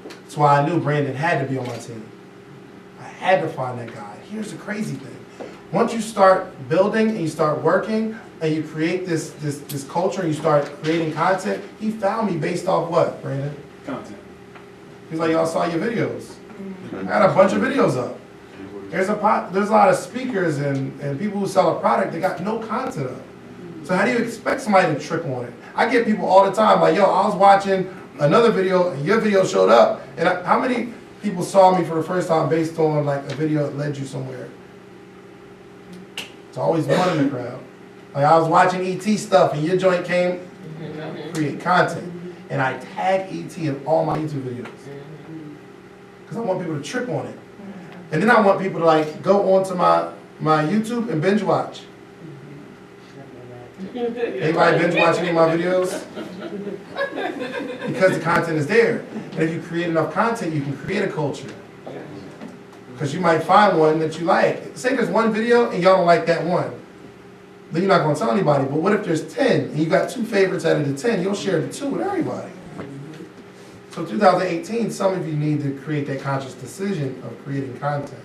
That's why I knew Brandon had to be on my team. I had to find that guy. Here's the crazy thing. Once you start building and you start working and you create this culture and you start creating content, he found me based off what, Brandon? Content. He's like, y'all saw your videos. I got a bunch of videos up. There's a lot of speakers and people who sell a product that got no content up. So how do you expect somebody to trick on it? I get people all the time like, yo, I was watching another video and your video showed up. And how many people saw me for the first time based on like a video that led you somewhere? It's always one in the crowd. Like I was watching ET stuff and your joint came, create content. And I tag ET in all my YouTube videos. Because I want people to trip on it. And then I want people to like go onto my YouTube and binge watch. Anybody binge watch any of my videos? Because the content is there. And if you create enough content, you can create a culture. Because you might find one that you like. Say there's one video and y'all don't like that one. Then you're not going to tell anybody. But what if there's 10 and you got 2 favorites out of the 10? You'll share the 2 with everybody. So 2018, some of you need to create that conscious decision of creating content.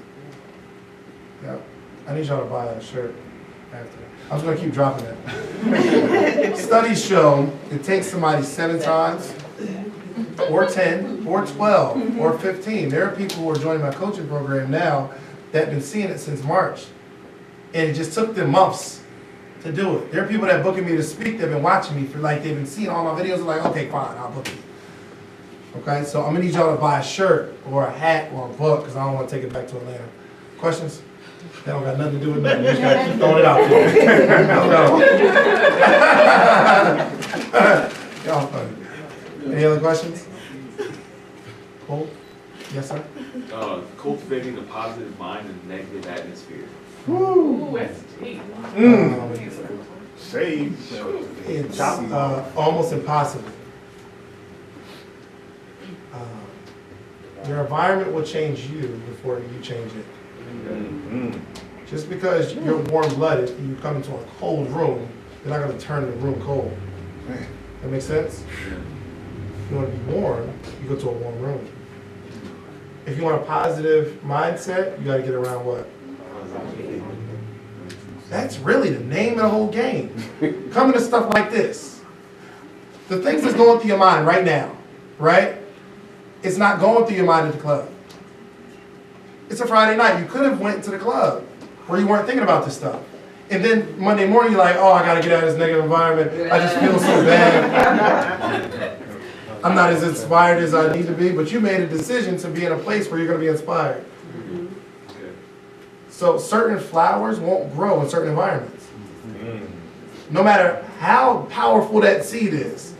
Yeah. I need y'all to buy a shirt after. I'm just going to keep dropping it. Studies show it takes somebody 7 times, or 10, or 12, or 15. There are people who are joining my coaching program now that have been seeing it since March. And it just took them months to do it. There are people that are booking me to speak that have been watching me for like, they've been seeing all my videos and like, okay, fine, I'll book you. Okay, so I'm going to need y'all to buy a shirt, or a hat, or a book, because I don't want to take it back to Atlanta. Questions? That don't got nothing to do with nothing. You just got to keep throwing it out there. Y'all funny. Any other questions? Cool? Yes, sir? Cultivating a positive mind in a negative atmosphere. Woo! Shade. It's almost impossible. Your environment will change you before you change it. Just because you're warm-blooded and you come into a cold room, you're not going to turn the room cold. That makes sense? If you want to be warm, you go to a warm room. If you want a positive mindset, you got to get around what? That's really the name of the whole game. Coming to stuff like this. The things that's going through your mind right now, right? It's not going through your mind at the club. It's a Friday night. You could have went to the club where you weren't thinking about this stuff. And then Monday morning, you're like, oh, I got to get out of this negative environment. I just feel so bad. I'm not as inspired as I need to be, but you made a decision to be in a place where you're going to be inspired. So certain flowers won't grow in certain environments. No matter how powerful that seed is,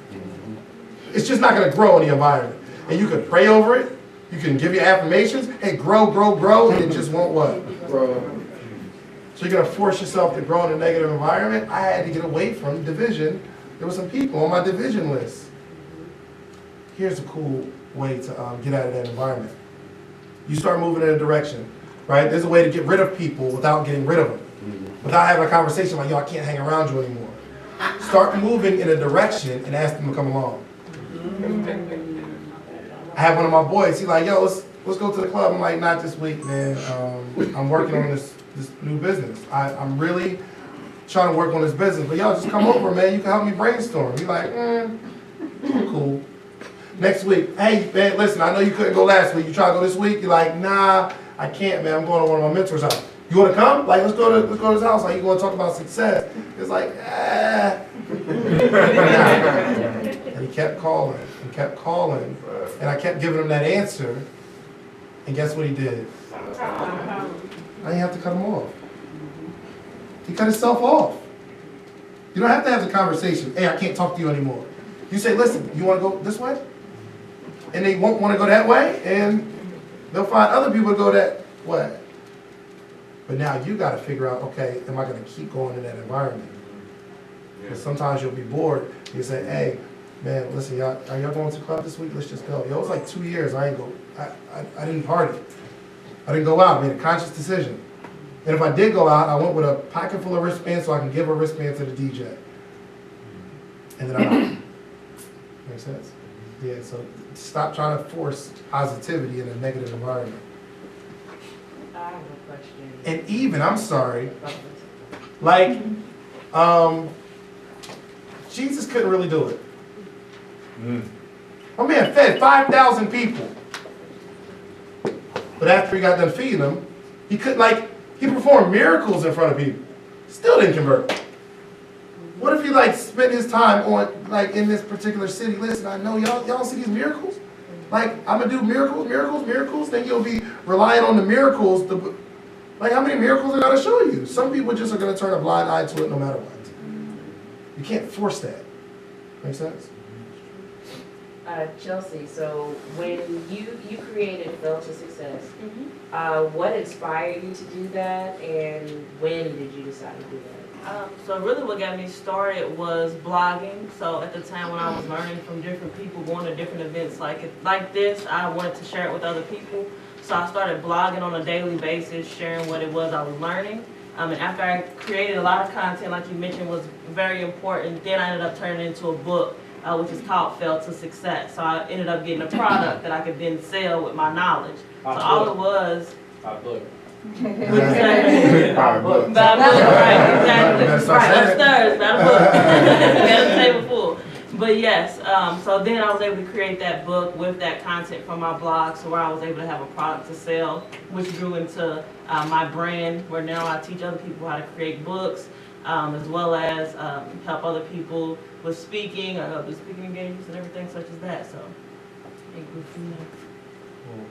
it's just not going to grow in the environment. And you can pray over it. You can give your affirmations. Hey, grow, grow, grow, and it just won't what? Grow. So you're going to force yourself to grow in a negative environment. I had to get away from division. There were some people on my division list. Here's a cool way to get out of that environment. You start moving in a direction, right? There's a way to get rid of people without getting rid of them. Without having a conversation like, yo, I can't hang around you anymore. Start moving in a direction and ask them to come along. I have one of my boys, he's like, yo, let's go to the club. I'm like, not this week, man. I'm working on this new business. I'm really trying to work on this business. But y'all just come over, man. You can help me brainstorm. He's like, cool. Next week, hey, man, listen, I know you couldn't go last week. You try to go this week? You're like, nah, I can't, man. I'm going to one of my mentors' house. You want to come? Like, let's go to his house. Like, you want to talk about success? It's like, And he kept calling and kept calling. And I kept giving him that answer. And guess what he did? I didn't have to cut him off. He cut himself off. You don't have to have the conversation. Hey, I can't talk to you anymore. You say, listen, you want to go this way? And they won't want to go that way. And they'll find other people to go that way. But now you got to figure out, okay, am I going to keep going in that environment? Because sometimes you'll be bored. You say, hey, man, listen, y'all, are y'all going to the club this week? Let's just go. Yo, it was like 2 years. I didn't party. I didn't go out. I made a conscious decision. And if I did go out, I went with a pocket full of wristbands so I can give a wristband to the DJ. And then I'm out. Makes sense? Yeah, so stop trying to force positivity in a negative environment. I have a question. And even, I'm sorry, like, Jesus couldn't really do it. My man fed 5,000 people. But after he got done feeding them, he performed miracles in front of people. Still didn't convert. What if he like spent his time on like in this particular city? Listen, I know y'all see these miracles. Like I'm gonna do miracles. Then you'll be relying on the miracles. Like how many miracles I gotta show you? Some people just are gonna turn a blind eye to it no matter what. You can't force that. Make sense? Chelsea, so when you created Fell to Success, what inspired you to do that, and when did you decide to do that? So really what got me started was blogging. So at the time when I was learning from different people, going to different events like this, I wanted to share it with other people. So I started blogging on a daily basis, sharing what it was I was learning. And after I created a lot of content, like you mentioned, was very important, then I ended up turning it into a book, which is called Fell to Success. So I ended up getting a product that I could then sell with my knowledge. So all it was... I book. By book, right, exactly. Right, upstairs, by the book. Got a table full. But yes, so then I was able to create that book with that content from my blog, so where I was able to have a product to sell, which grew into my brand, where now I teach other people how to create books, as well as help other people with speaking, the speaking engagements and everything such as that. So it grew from there.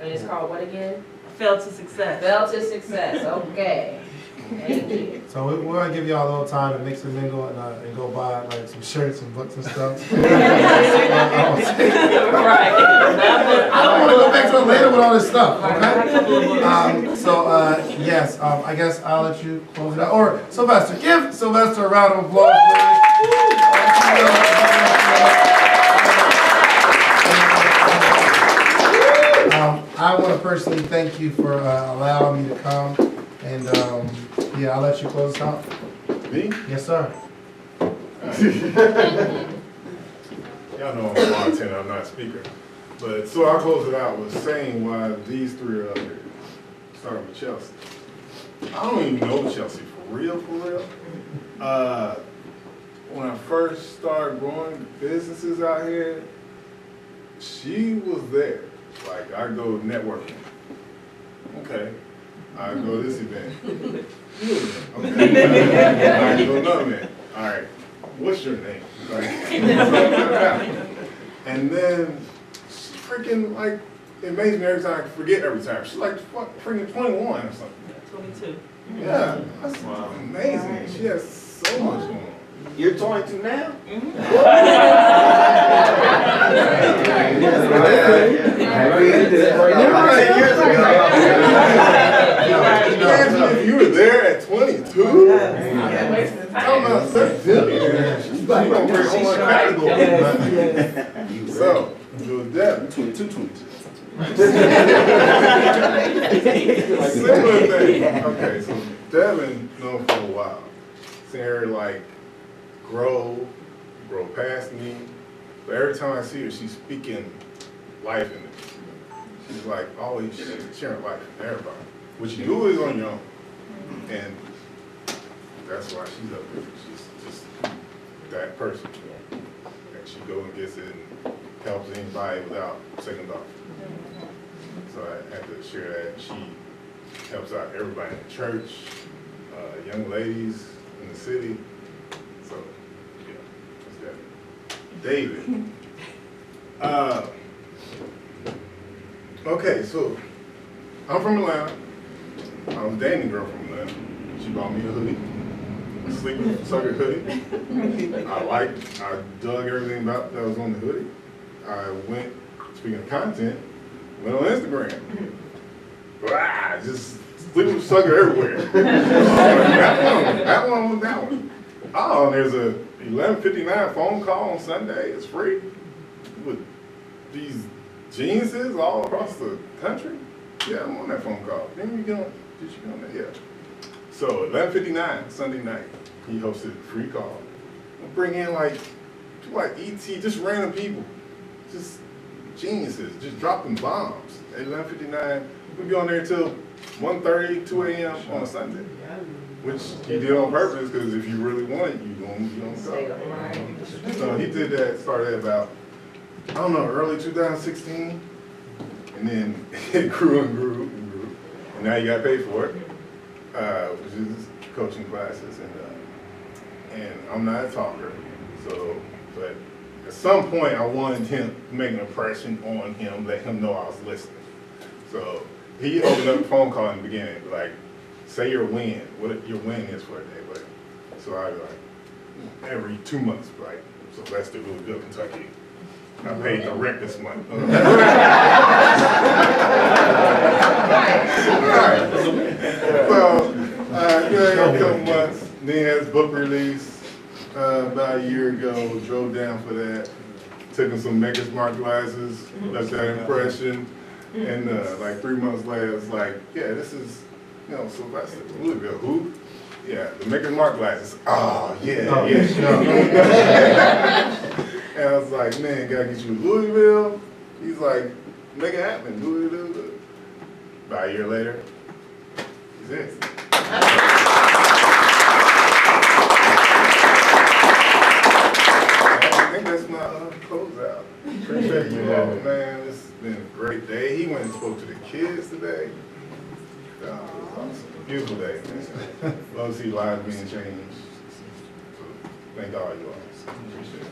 And it's called what again? Fell to Success. Fell to Success. Okay. Thank you. So we're gonna give y'all a little time to mix and mingle and go buy like some shirts and books and stuff. Right. I don't want to go back to it later with all this stuff. Okay. Yes. I guess I'll let you close it out. Or Sylvester, give Sylvester a round of applause. I want to personally thank you for allowing me to come, and yeah, I'll let you close us out. Me? Yes, sir. Y'all know I'm a bartender, I'm not a speaker. But so I'll close it out with saying why these three are up here. Starting with Chelsea. I don't even know Chelsea for real. When I first started growing businesses out here, she was there. Like, I go networking. Okay. I go to this event. Okay. I go to another event. All right. What's your name? Like, and then she freaking, like, it amazes me every time. I forget every time. She's like freaking 21 or something. 22. Yeah. That's amazing. She has so much going on. You're 22 now? Imagine if you were there at 22. I'm not so silly. She's gonna bring all my categories. So, Devin. 22. Similar thing. Okay, so Devin known for a while. Seen her like grow past me. But every time I see her, she's speaking life in it. She's like always sharing life with everybody. What you do is on your own. And that's why she's up there. She's just that person. And she goes and gets it and helps anybody without second thought. So I had to share that. She helps out everybody in the church, young ladies in the city. So, yeah, that's that. David. Okay, so I'm from Atlanta. I was dating a girl from Atlanta. She bought me a hoodie, a sleeping sucker hoodie. I dug everything about that was on the hoodie. I went, speaking of content, went on Instagram. Just sleeping sucker everywhere. that one. Oh, and there's a 11:59 phone call on Sunday. It's free with these geniuses all across the country. Yeah, I'm on that phone call. Did you get on that? Yeah. So 11:59 Sunday night, he hosted a free call. We'll bring in like ET, just random people, just geniuses, just dropping bombs. At 11:59, we'll be on there till 1:30, 2 a.m. on a Sunday. Which he did on purpose, because if you really want it, you're going to go. So he did that, started about, I don't know, early 2016. And then it grew and grew and grew. And now you got to pay for it, which is coaching classes. And and I'm not a talker. So, but at some point, I wanted him to make an impression on him, let him know I was listening. So he opened up the phone call in the beginning, like, say your win, what your win is for a day. But so I like every 2 months, like, so let's do Louisville, Kentucky. I paid the rent this month. Right. So, a couple months, then had his book release about a year ago, drove down for that, took him some Maker's Mark glasses, left that impression, and like 3 months later, it's like, yeah, this is, Sylvester, Louisville, who? Yeah, the Maker's Mark glasses. Oh, yeah. And I was like, man, gotta get you to Louisville. He's like, make it happen. Louisville. About a year later, he's it. I think that's my closeout. Appreciate you all, man. It's been a great day. He went and spoke to the kids today. It was awesome. Beautiful day, man. Love to see lives being changed. So, thank all you all. Appreciate it.